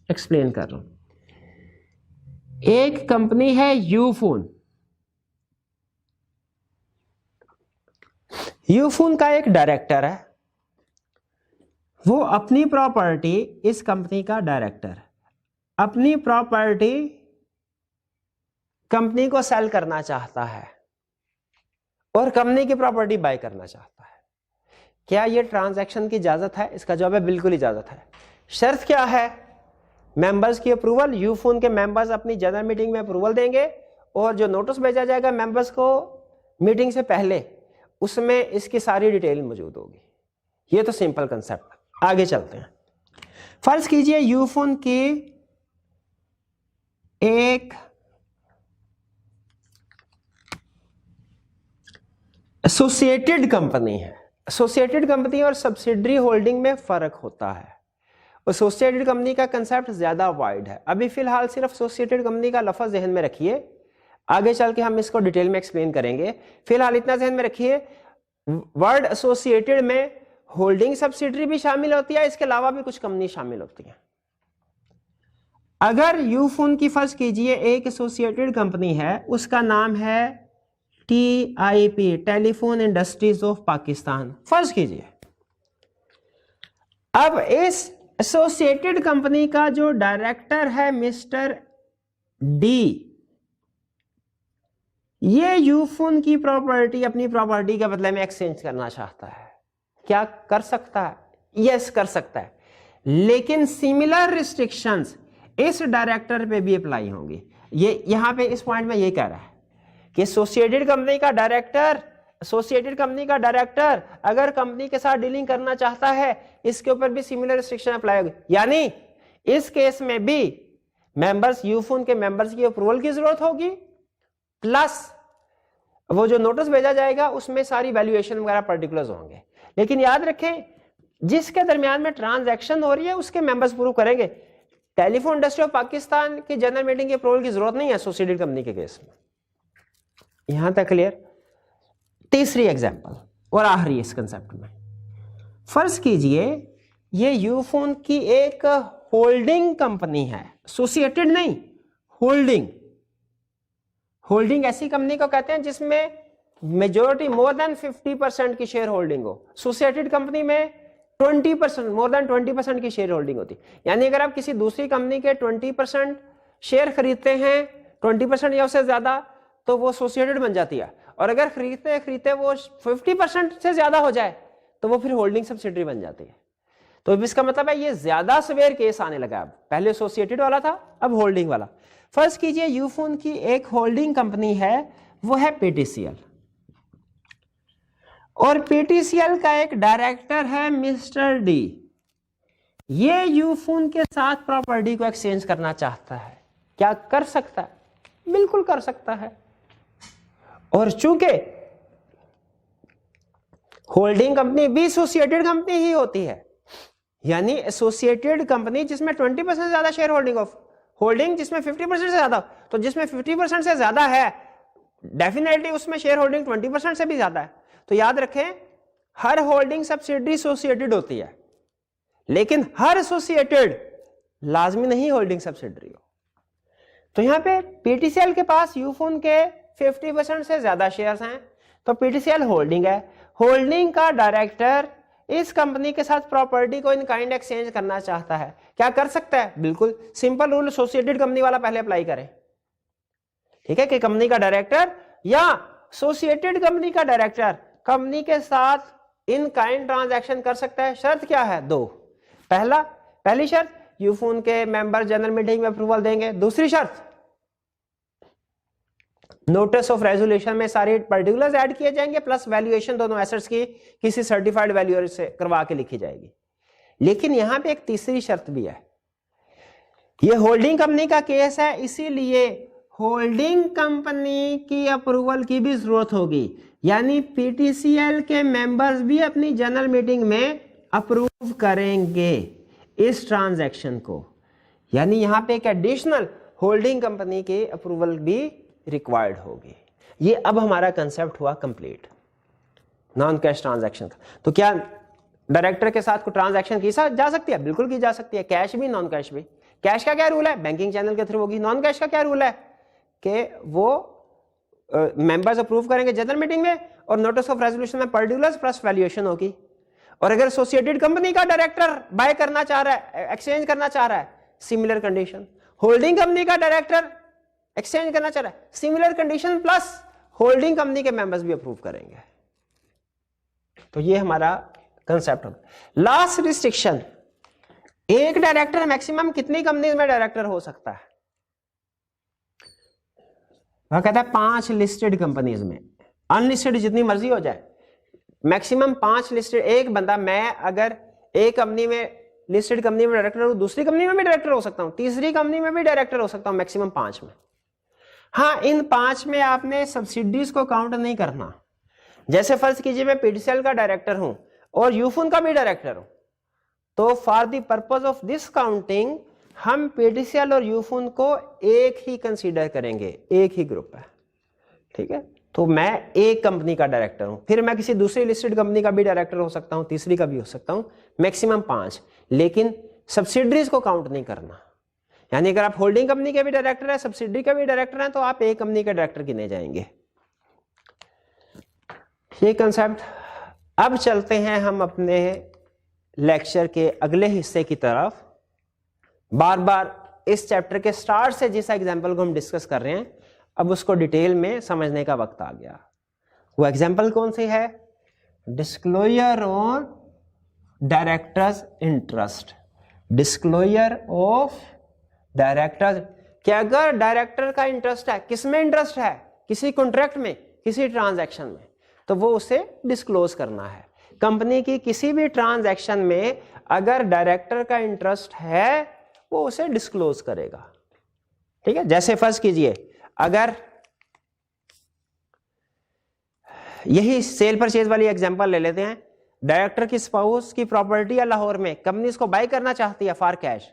एक्सप्लेन कर रहा हूं। एक कंपनी है यूफोन। यूफोन का एक डायरेक्टर है, वो अपनी प्रॉपर्टी, इस कंपनी का डायरेक्टर अपनी प्रॉपर्टी कंपनी को सेल करना चाहता है और कंपनी की प्रॉपर्टी बाय करना चाहता है। क्या यह ट्रांजैक्शन की इजाजत है? इसका जवाब है बिल्कुल इजाजत है। शर्त क्या है? मेंबर्स की अप्रूवल। यूफोन के मेंबर्स अपनी जनरल मीटिंग में अप्रूवल देंगे और जो नोटिस भेजा जाएगा मेंबर्स को मीटिंग से पहले, उसमें इसकी सारी डिटेल मौजूद होगी। ये तो सिंपल कंसेप्ट। आगे चलते हैं। फर्ज कीजिए यूफोन की एक एसोसिएटेड कंपनी है। एसोसिएटेड कंपनी और सब्सिडरी होल्डिंग में फर्क होता है। एसोसिएटेड कंपनी का कंसेप्ट ज्यादा वाइड है। अभी फिलहाल सिर्फ एसोसिएटेड कंपनी का लफ्ज जहन में रखिए, आगे चल के हम इसको डिटेल में एक्सप्लेन करेंगे। फिलहाल इतना जहन में रखिए, वर्ड एसोसिएटेड में होल्डिंग सब्सिडरी भी शामिल होती है, इसके अलावा भी कुछ कंपनी शामिल होती है। अगर यूफोन की फर्ज कीजिए एक एसोसिएटेड कंपनी है, उसका नाम है TIP, telephone industries of Pakistan, फर्ज कीजिए। अब इस एसोसिएटेड कंपनी का जो डायरेक्टर है मिस्टर डी, ये यूफोन की प्रॉपर्टी अपनी प्रॉपर्टी के बदले में एक्सचेंज करना चाहता है। क्या कर सकता है? यस, कर सकता है, लेकिन सिमिलर रिस्ट्रिक्शंस इस डायरेक्टर पे भी अप्लाई होंगी। ये यहां पे इस पॉइंट में ये कह रहा है कि एसोसिएटेड कंपनी का डायरेक्टर अगर कंपनी के साथ डीलिंग करना चाहता है, इसके ऊपर भी सिमिलर रिस्ट्रिक्शन अप्लाई होगी। यानी इस केस में भी मेंबर्स, यूफोन के मेंबर्स की अप्रूवल की जरूरत होगी, प्लस वो जो नोटिस भेजा जाएगा उसमें सारी वैल्यूएशन वगैरह पर्टिकुलर्स होंगे। लेकिन याद रखें, जिसके दरमियान में ट्रांजैक्शन हो रही है उसके मेंबर्स अप्रूव करेंगे। टेलीफोन इंडस्ट्री ऑफ पाकिस्तान की जनरल मीटिंग की अप्रूवल की जरूरत नहीं है एसोसिएटेड कंपनी के केस में। यहां तक क्लियर? तीसरी एग्जांपल और आखिरी इस कंसेप्ट में, फर्ज कीजिए ये यूफोन की एक होल्डिंग कंपनी है, एसोसिएटेड नहीं, होल्डिंग। होल्डिंग ऐसी कंपनी को कहते हैं जिसमें मेजॉरिटी मोर देन 50% की शेयर होल्डिंग हो। एसोसिएटेड कंपनी में 20%, मोर देन 20% की शेयर होल्डिंग होती है। यानी अगर आप किसी दूसरी कंपनी के 20% शेयर खरीदते हैं 20% या उससे ज्यादा तो वो एसोसिएटेड बन जाती है, और अगर खरीदते खरीदते वो 50% से ज्यादा हो जाए तो वो फिर होल्डिंग सब्सिडरी बन जाती है। तो इसका मतलब है ये ज्यादा सवेयर केस आने लगा, अब पहले एसोसिएटेड वाला था अब होल्डिंग वाला। फर्ज कीजिए यूफोन की एक होल्डिंग कंपनी है, वो है पीटीसीएल, और पीटीसीएल का एक डायरेक्टर है मिस्टर डी। ये यूफोन के साथ प्रॉपर्टी को एक्सचेंज करना चाहता है, क्या कर सकता है? बिल्कुल कर सकता है। और चूंकि होल्डिंग कंपनी भी एसोसिएटेड कंपनी ही होती है, यानी एसोसिएटेड कंपनी जिसमें 20% से ज्यादा शेयर होल्डिंग ऑफ होल्डिंग जिसमें 50% से ज्यादा, तो जिसमें 50% से ज्यादा है डेफिनेटली उसमें शेयर होल्डिंग 20% से भी ज्यादा है। तो याद रखें हर होल्डिंग सब्सिडरी एसोसिएटेड होती है, लेकिन हर एसोसिएटेड लाजमी नहीं होल्डिंग सब्सिडरी हो। तो यहां पे पीटीसीएल के पास यूफोन के 50% से ज्यादा शेयर्स हैं, तो पीटीसीएल होल्डिंग है। होल्डिंग का डायरेक्टर इस कंपनी के साथ प्रॉपर्टी को इन काइंड एक्सचेंज करना चाहता है, क्या कर सकता है? बिल्कुल सिंपल रूल एसोसिएटेड कंपनी वाला पहले अप्लाई करें, ठीक है, कि कंपनी का डायरेक्टर या एसोसिएटेड कंपनी का डायरेक्टर कंपनी के साथ इन काइंड ट्रांजैक्शन कर सकता है। शर्त क्या है? दो। पहली शर्त यूफोन के मेंबर जनरल मीटिंग में अप्रूवल देंगे। दूसरी शर्त नोटिस ऑफ रेजोल्यूशन में सारे पर्टिकुलर्स ऐड किए जाएंगे, प्लस वैल्यूएशन दोनों एसेट्स की किसी सर्टिफाइड वैल्यूअर से करवा के लिखी जाएगी। लेकिन यहां पे एक तीसरी शर्त भी है। ये होल्डिंग कंपनी का केस है, इसीलिए होल्डिंग कंपनी की अप्रूवल की भी जरूरत होगी, यानी पीटीसीएल के मेंबर्स भी अपनी जनरल मीटिंग में अप्रूव करेंगे इस ट्रांजैक्शन को, यानी यहां पे एक एडिशनल होल्डिंग कंपनी की अप्रूवल भी रिक्वायर्ड होगी। ये अब हमारा कंसेप्ट हुआ कंप्लीट नॉन कैश ट्रांजैक्शन का। तो क्या डायरेक्टर के साथ कोई ट्रांजैक्शन की जा सकती है? बिल्कुल की जा सकती है, कैश भी नॉन कैश भी। कैश का क्या रूल है? बैंकिंग चैनल के थ्रू होगी। नॉन कैश का क्या रूल है? कि वो मेंबर्स अप्रूव करेंगे जनरल मीटिंग में, और नोटिस ऑफ रेजोल्यूशन में पर्टिकुलर्स प्लस वैल्यूएशन होगी। और अगर एसोसिएटेड कंपनी का डायरेक्टर बाय करना चाह रहा है, एक्सचेंज करना चाह रहा है, सिमिलर कंडीशन। होल्डिंग कंपनी का डायरेक्टर एक्सचेंज करना चाह रहा है, similar condition, plus holding company के मेंबर्स भी अप्रूव करेंगे। तो ये हमारा कंसेप्ट होगा। लास्ट रिस्ट्रिक्शन, एक डायरेक्टर मैक्सिमम कितनी कंपनी में डायरेक्टर हो सकता है? वह कहता है 5 लिस्टेड कंपनीज में, अनलिस्टेड जितनी मर्जी हो जाए, मैक्सिमम 5 लिस्टेड। एक बंदा, मैं अगर एक कंपनी में लिस्टेड कंपनी में डायरेक्टर हूं, दूसरी कंपनी में भी डायरेक्टर हो सकता हूं, तीसरी कंपनी में भी डायरेक्टर हो सकता हूं, मैक्सिमम 5 में। हाँ, इन 5 में आपने सब्सिडीज को काउंट नहीं करना। जैसे फर्ज कीजिए मैं पीटीसीएल का डायरेक्टर हूं और यूफोन का भी डायरेक्टर हूं, तो for the purpose of this counting हम पीटीसीएल और यूफोन को एक ही कंसीडर करेंगे, एक ही ग्रुप है, ठीक है। तो मैं एक कंपनी का डायरेक्टर हूं, फिर मैं किसी दूसरी लिस्टेड कंपनी का भी डायरेक्टर हो सकता हूं, तीसरी का भी हो सकता हूं, मैक्सिमम 5, लेकिन सब्सिडरीज को काउंट नहीं करना। यानी अगर आप होल्डिंग कंपनी के भी डायरेक्टर है, सब्सिडरी के भी डायरेक्टर हैं, तो आप एक कंपनी के डायरेक्टर गिने जाएंगे। ये कंसेप्ट। अब चलते हैं हम अपने लेक्चर के अगले हिस्से की तरफ। बार बार इस चैप्टर के स्टार्ट से जिस एग्जाम्पल को हम डिस्कस कर रहे हैं, अब उसको डिटेल में समझने का वक्त आ गया। वो एग्जाम्पल कौन सी है? Disclosure on directors interest. Disclosure of directors, कि अगर डायरेक्टर का इंटरेस्ट है, किसमें इंटरेस्ट है? किसी कॉन्ट्रैक्ट में, किसी ट्रांजैक्शन में, तो वो उसे डिस्क्लोज करना है। कंपनी की किसी भी ट्रांजैक्शन में अगर डायरेक्टर का इंटरेस्ट है, वो उसे डिस्क्लोज करेगा, ठीक है। जैसे फर्ज कीजिए, अगर यही सेल परचेज वाली एग्जांपल ले लेते हैं, डायरेक्टर की स्पाउस की प्रॉपर्टी है लाहौर में, कंपनी इसको बाय करना चाहती है फॉर कैश।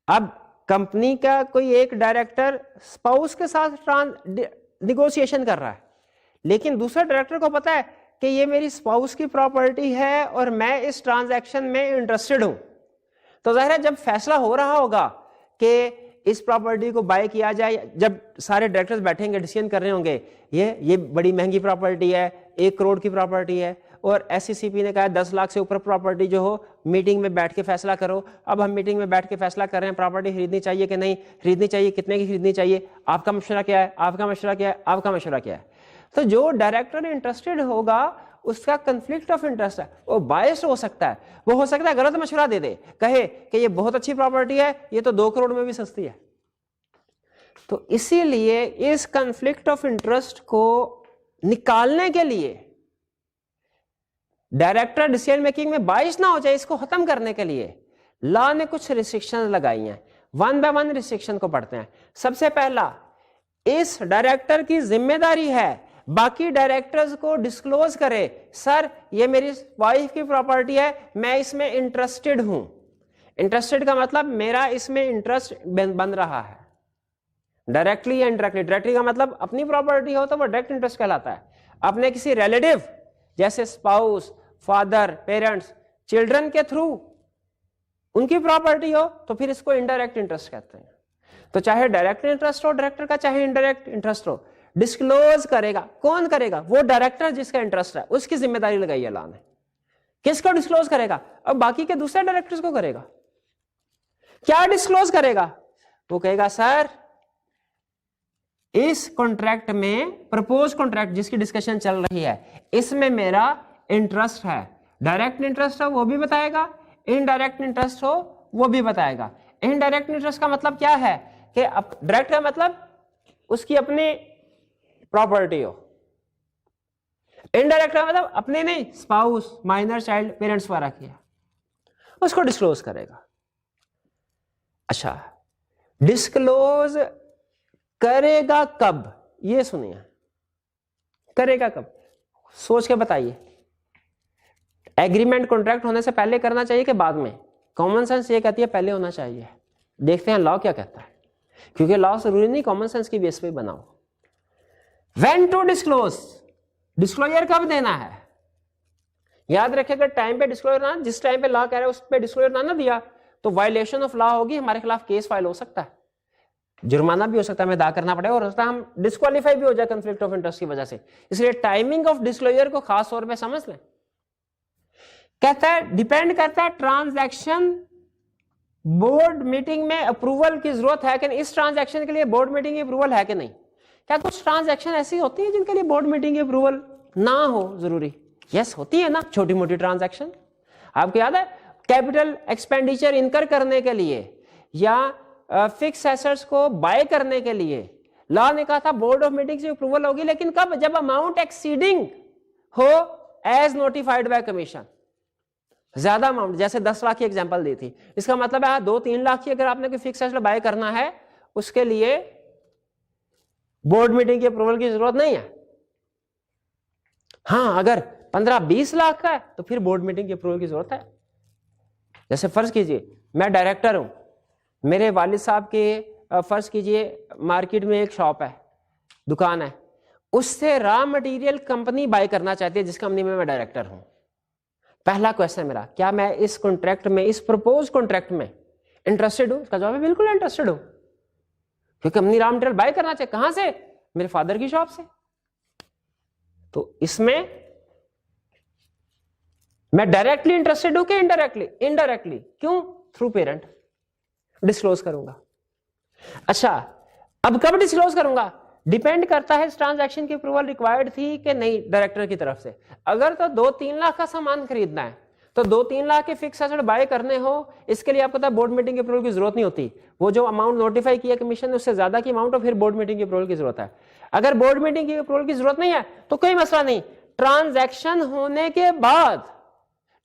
अब कंपनी का कोई एक डायरेक्टर स्पाउस के साथ निगोशिएशन कर रहा है, लेकिन दूसरा डायरेक्टर को पता है कि ये मेरी स्पाउस की प्रॉपर्टी है और मैं इस ट्रांजैक्शन में इंटरेस्टेड हूं। तो जाहिर है जब फैसला हो रहा होगा कि इस प्रॉपर्टी को बाय किया जाए, जब सारे डायरेक्टर्स बैठेंगे डिसीजन कर रहे होंगे, ये बड़ी महंगी प्रॉपर्टी है, 1 करोड़ की प्रॉपर्टी है, और SCCP ने कहा 10 लाख से ऊपर प्रॉपर्टी जो हो मीटिंग में बैठ के फैसला करो। अब हम मीटिंग में बैठ के फैसला कर रहे हैं प्रॉपर्टी खरीदनी चाहिए कि नहीं खरीदनी चाहिए, कितने की खरीदनी चाहिए, आपका मशवरा क्या है, आपका मशवरा क्या है, आपका मशवरा क्या है। तो जो डायरेक्टर इंटरेस्टेड होगा उसका कंफ्लिक्ट ऑफ इंटरेस्ट है, वो बायस्ड हो सकता है, वो हो सकता है गलत मशवरा दे दे, कहे कि ये बहुत अच्छी प्रॉपर्टी है, ये तो 2 करोड़ में भी सस्ती है। तो इसीलिए इस कंफ्लिक्ट ऑफ इंटरेस्ट को निकालने के लिए डायरेक्टर डिसीजन मेकिंग में बायस ना हो जाए, इसको खत्म करने के लिए लॉ ने कुछ रिस्ट्रिक्शंस लगाई हैं। 1 बाय 1 रिस्ट्रिक्शन को पढ़ते हैं। सबसे पहला, इस डायरेक्टर की जिम्मेदारी है बाकी डायरेक्टर्स को डिस्क्लोज करे, सर ये मेरी वाइफ की प्रॉपर्टी है, मैं इसमें इंटरेस्टेड हूं। इंटरेस्टेड का मतलब मेरा इसमें इंटरेस्ट बन रहा है, डायरेक्टली या इनडायरेक्टली। डायरेक्टली का मतलब अपनी प्रॉपर्टी हो तो वो डायरेक्ट इंटरेस्ट कहलाता है। अपने किसी रिलेटिव जैसे स्पाउस, फादर, पेरेंट्स, चिल्ड्रन के थ्रू उनकी प्रॉपर्टी हो तो फिर इसको इनडायरेक्ट इंटरेस्ट कहते हैं। तो चाहे डायरेक्ट इंटरेस्ट हो डायरेक्टर का, चाहे इनडायरेक्ट इंटरेस्ट हो, डिस्क्लोज करेगा। कौन करेगा? वो डायरेक्टर जिसका इंटरेस्ट है, उसकी जिम्मेदारी लगाई है लॉ ने। किसको डिस्क्लोज करेगा? अब बाकी के दूसरे डायरेक्टर्स को करेगा। क्या डिस्क्लोज करेगा? वो कहेगा सर इस कॉन्ट्रैक्ट में, प्रपोज कॉन्ट्रैक्ट जिसकी डिस्कशन चल रही है, इसमें मेरा इंटरेस्ट है। डायरेक्ट इंटरेस्ट हो वो भी बताएगा, इनडायरेक्ट इंटरेस्ट हो वो भी बताएगा। इनडायरेक्ट इंटरेस्ट का मतलब क्या है कि डायरेक्ट का मतलब उसकी अपनी प्रॉपर्टी हो, इनडायरेक्ट का मतलब अपने नहीं, स्पाउस, माइनर चाइल्ड, पेरेंट्स द्वारा किया, उसको डिस्क्लोज करेगा। अच्छा, डिस्क्लोज करेगा कब? ये सुनिए, करेगा कब? सोच के बताइए। एग्रीमेंट कॉन्ट्रैक्ट होने से पहले करना चाहिए कि बाद में? कॉमन सेंस ये कहती है पहले होना चाहिए। देखते हैं लॉ क्या कहता है, क्योंकि लॉ जरूरी नहीं कॉमन सेंस की बेस पे बनाओ। व्हेन टू डिस्क्लोज, डिस्क्लोजर कब देना है? याद रखिएगा टाइम पे डिस्क्लोजर ना, जिस टाइम पे लॉ कह रहा है उस पे डिस्क्लोजर ना दिया तो वायलेशन ऑफ लॉ होगी, हमारे खिलाफ केस फाइल हो सकता है, जुर्माना भी हो सकता है, हमें अदा करना पड़ेगा, और हो सकता है हम डिस्क्वालीफाई भी हो जाए कंफ्लिक्ट ऑफ इंटरेस्ट की वजह से। इसलिए टाइमिंग ऑफ डिस्क्लोजर को खास तौर पे समझ लें। कहता है डिपेंड करता है ट्रांजैक्शन, बोर्ड मीटिंग में अप्रूवल की जरूरत है कि नहीं, इस ट्रांजैक्शन के लिए बोर्ड मीटिंग की अप्रूवल है कि नहीं। क्या कुछ ट्रांजैक्शन ऐसी होती है जिनके लिए बोर्ड मीटिंग की अप्रूवल ना हो जरूरी? यस, होती है ना, छोटी मोटी ट्रांजैक्शन। आपको याद है कैपिटल एक्सपेंडिचर इनकर करने के लिए या फिक्स एसेट्स को बाय करने के लिए लॉ ने कहा था बोर्ड ऑफ मीटिंग से अप्रूवल होगी, लेकिन कब? जब अमाउंट एक्सीडिंग हो एज नोटिफाइड बाय कमीशन। ज्यादा अमाउंट, जैसे 10 लाख की एग्जांपल दी थी, इसका मतलब है 2-3 लाख की अगर आपने कोई फिक्स एसेट बाय करना है उसके लिए बोर्ड मीटिंग की अप्रूवल की जरूरत नहीं है। हाँ, अगर 15-20 लाख का है तो फिर बोर्ड मीटिंग की अप्रूवल की जरूरत है। जैसे फर्ज कीजिए मैं डायरेक्टर हूं, मेरे वालिद साहब के फर्ज कीजिए मार्केट में एक शॉप है, दुकान है, उससे रॉ मटेरियल कंपनी बाय करना चाहती है जिस कंपनी में मैं डायरेक्टर हूं। पहला क्वेश्चन मेरा, क्या मैं इस कॉन्ट्रैक्ट में, इस प्रपोज कॉन्ट्रैक्ट में इंटरेस्टेड हूं? इसका जवाब है बिल्कुल इंटरेस्टेड हूं, क्योंकि कंपनी रॉ मटेरियल बाय करना चाहिए। कहां से? मेरे फादर की शॉप से। तो इसमें मैं डायरेक्टली इंटरेस्टेड हूं कि इनडायरेक्टली? इनडायरेक्टली। क्यों? थ्रू पेरेंट डिस्क्लोज करूंगा। अच्छा, अब कब डिस्क्लोज करूंगा? डिपेंड करता है इस ट्रांजैक्शन की अप्रूवल रिक्वायर्ड थी कि नहीं डायरेक्टर की तरफ से। अगर तो 2-3 लाख का सामान खरीदना है तो 2-3 लाख के फिक्स एसेट बाय करने हो, इसके लिए आपको बोर्ड मीटिंग की अप्रूवल की जरूरत नहीं होती। वो जो अमाउंट नोटिफाई किया कमीशन ने उससे ज्यादा की अमाउंट हो, फिर बोर्ड मीटिंग की अप्रूवल की जरूरत है। अगर बोर्ड मीटिंग की अप्रूवल की जरूरत नहीं है तो कोई मसला नहीं, ट्रांजैक्शन होने के बाद,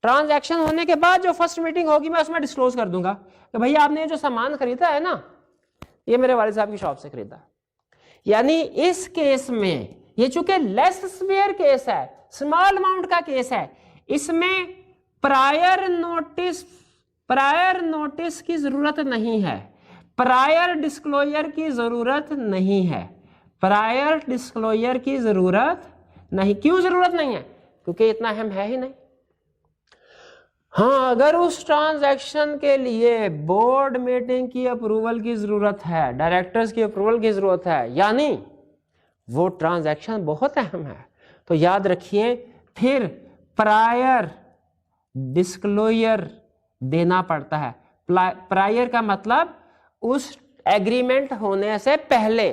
ट्रांजैक्शन होने के बाद जो फर्स्ट मीटिंग होगी मैं उसमें डिस्क्लोज कर दूंगा कि भैया आपने जो सामान खरीदा है ना, ये मेरे वालिद साहब की शॉप से खरीदा। यानी इस केस में, ये चूंकि लेस स्फीयर केस है, स्मॉल अमाउंट का केस है, इसमें प्रायर नोटिस की जरूरत नहीं है, प्रायर डिस्क्लोजर की जरूरत नहीं है, प्रायर डिस्क्लोजर की जरूरत नहीं। क्यों जरूरत नहीं है? क्योंकि इतना अहम है ही नहीं। हाँ, अगर उस ट्रांजैक्शन के लिए बोर्ड मीटिंग की अप्रूवल की जरूरत है, डायरेक्टर्स की अप्रूवल की जरूरत है, यानी वो ट्रांजैक्शन बहुत अहम है, तो याद रखिए फिर प्रायर डिस्क्लोजर देना पड़ता है। प्रायर का मतलब उस एग्रीमेंट होने से पहले,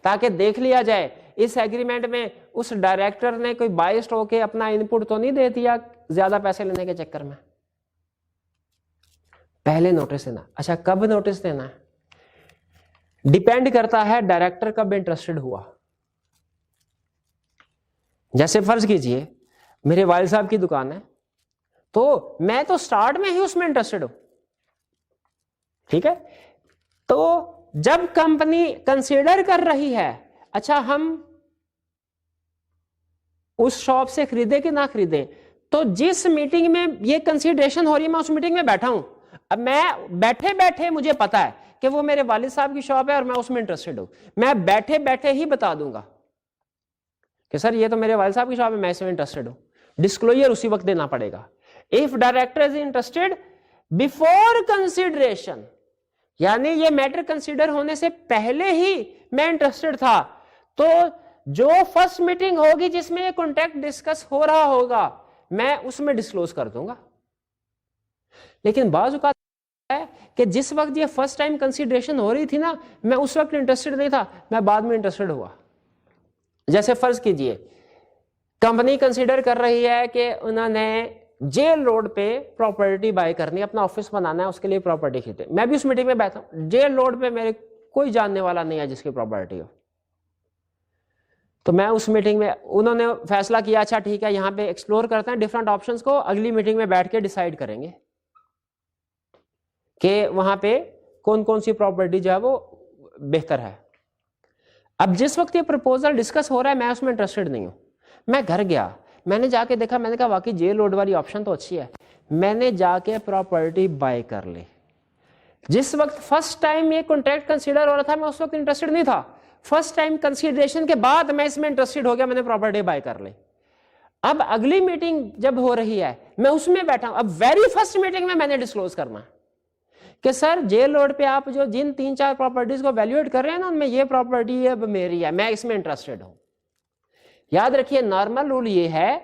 ताकि देख लिया जाए इस एग्रीमेंट में उस डायरेक्टर ने कोई बाइस्ड होके अपना इनपुट तो नहीं दे दिया ज्यादा पैसे लेने के चक्कर में। पहले नोटिस देना। अच्छा, कब नोटिस देना है? डिपेंड करता है डायरेक्टर कब इंटरेस्टेड हुआ। जैसे फर्ज कीजिए मेरे वालिद साहब की दुकान है, तो मैं तो स्टार्ट में ही उसमें इंटरेस्टेड हूं, ठीक है। तो जब कंपनी कंसीडर कर रही है, अच्छा हम उस शॉप से खरीदे कि ना खरीदे, तो जिस मीटिंग में ये कंसीडरेशन हो रही है मैं उस मीटिंग में बैठा हूं। अब मैं बैठे बैठे मुझे पता है कि वो मेरे वालिद साहब की शॉप है और मैं उसमें इंटरेस्टेड हूं, मैं बैठे बैठे ही बता दूंगा कि सर ये तो मेरे वालिद साहब की शॉप है, मैं इसमें इंटरेस्टेड हूं। डिस्क्लोजर उसी वक्त देना पड़ेगा। If director is interested before consideration, यानी ये मैटर कंसीडर होने से पहले ही मैं इंटरेस्टेड था, तो जो फर्स्ट मीटिंग होगी जिसमें ये कॉन्ट्रैक्ट डिस्कस हो रहा होगा मैं उसमें डिस्क्लोज कर दूंगा। लेकिन बाज़ औक़ात है कि जिस वक्त ये फर्स्ट टाइम कंसीडरेशन हो रही थी ना, मैं उस वक्त इंटरेस्टेड नहीं था, मैं बाद में इंटरेस्टेड हुआ। जैसे फर्ज कीजिए कंपनी कंसीडर कर रही है कि उन्होंने जेल रोड पे प्रॉपर्टी बाय करनी है, अपना ऑफिस बनाना है, उसके लिए प्रॉपर्टी खरीदे। मैं भी उस मीटिंग में बैठा हूं, जेल रोड पे मेरे कोई जानने वाला नहीं है जिसकी प्रॉपर्टी हो। तो मैं उस मीटिंग में, उन्होंने फैसला किया अच्छा ठीक है यहाँ पे एक्सप्लोर करते हैं डिफरेंट ऑप्शंस को, अगली मीटिंग में बैठ के डिसाइड करेंगे कि वहां पे कौन कौन सी प्रॉपर्टी जो है वो बेहतर है। अब जिस वक्त ये प्रपोजल डिस्कस हो रहा है मैं उसमें इंटरेस्टेड नहीं हूं। मैं घर गया, मैंने जाके देखा, मैंने कहा वाकई जेल रोड वाली ऑप्शन तो अच्छी है, मैंने जाके प्रॉपर्टी बाय कर ली। जिस वक्त फर्स्ट टाइम ये कॉन्ट्रैक्ट कंसीडर हो रहा था मैं उस वक्त इंटरेस्टेड नहीं था, फर्स्ट टाइम कंसीडरेशन के बाद मैं इसमें इंटरेस्टेड हो गया, मैंने प्रॉपर्टी बाय कर ली। अब अगली मीटिंग जब हो रही है मैं उसमें बैठा हूं, अब वेरी फर्स्ट मीटिंग में मैंने डिस्क्लोज करना कि सर जेल रोड पे आप जो जिन 3-4 प्रॉपर्टीज को वैल्यूएट कर रहे हैं ना, उनमें ये प्रॉपर्टी अब मेरी है, मैं इसमें इंटरेस्टेड हूं। याद रखिए नॉर्मल रूल ये है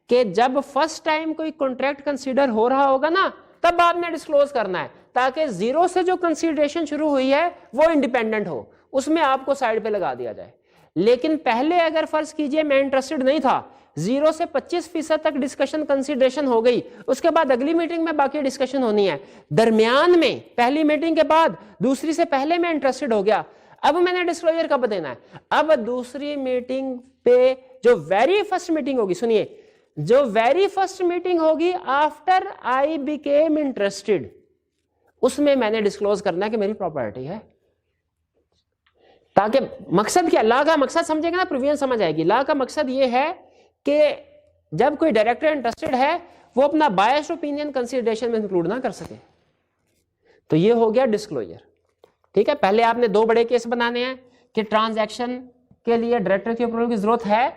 कि जब फर्स्ट टाइम कोई कॉन्ट्रैक्ट कंसीडर हो रहा होगा ना, तब बाद में डिस्क्लोज करना है, ताकि जीरो से जो कंसीडरेशन शुरू हुई है वो इंडिपेंडेंट हो, उसमें आपको साइड पे लगा दिया जाए। लेकिन पहले अगर फर्ज कीजिए मैं इंटरेस्टेड नहीं था, 0 से 25% तक डिस्कशन कंसीडरेशन हो गई, उसके बाद अगली मीटिंग में बाकी डिस्कशन होनी है, दरमियान में पहली मीटिंग के बाद दूसरी से पहले मैं इंटरेस्टेड हो गया, अब मैंने डिस्क्लोजर कब देना है? अब दूसरी मीटिंग पे जो वेरी फर्स्ट मीटिंग होगी, सुनिए, जो वेरी फर्स्ट मीटिंग होगी आफ्टर आई बिकेम इंटरेस्टेड, उसमें मैंने डिस्क्लोज करना है कि मेरी प्रॉपर्टी है। ताकि मकसद क्या, लॉ का मकसद समझेगा ना, प्रोविजन समझ आएगी। लॉ का मकसद ये है कि जब कोई डायरेक्टर इंटरेस्टेड है वो अपना बायस्ड ओपिनियन कंसीडरेशन में इंक्लूड ना कर सके। तो ये हो गया डिस्क्लोजर, ठीक है। पहले आपने 2 बड़े केस बनाने हैं कि ट्रांजैक्शन के लिए डायरेक्टर की अप्रूवल की जरूरत है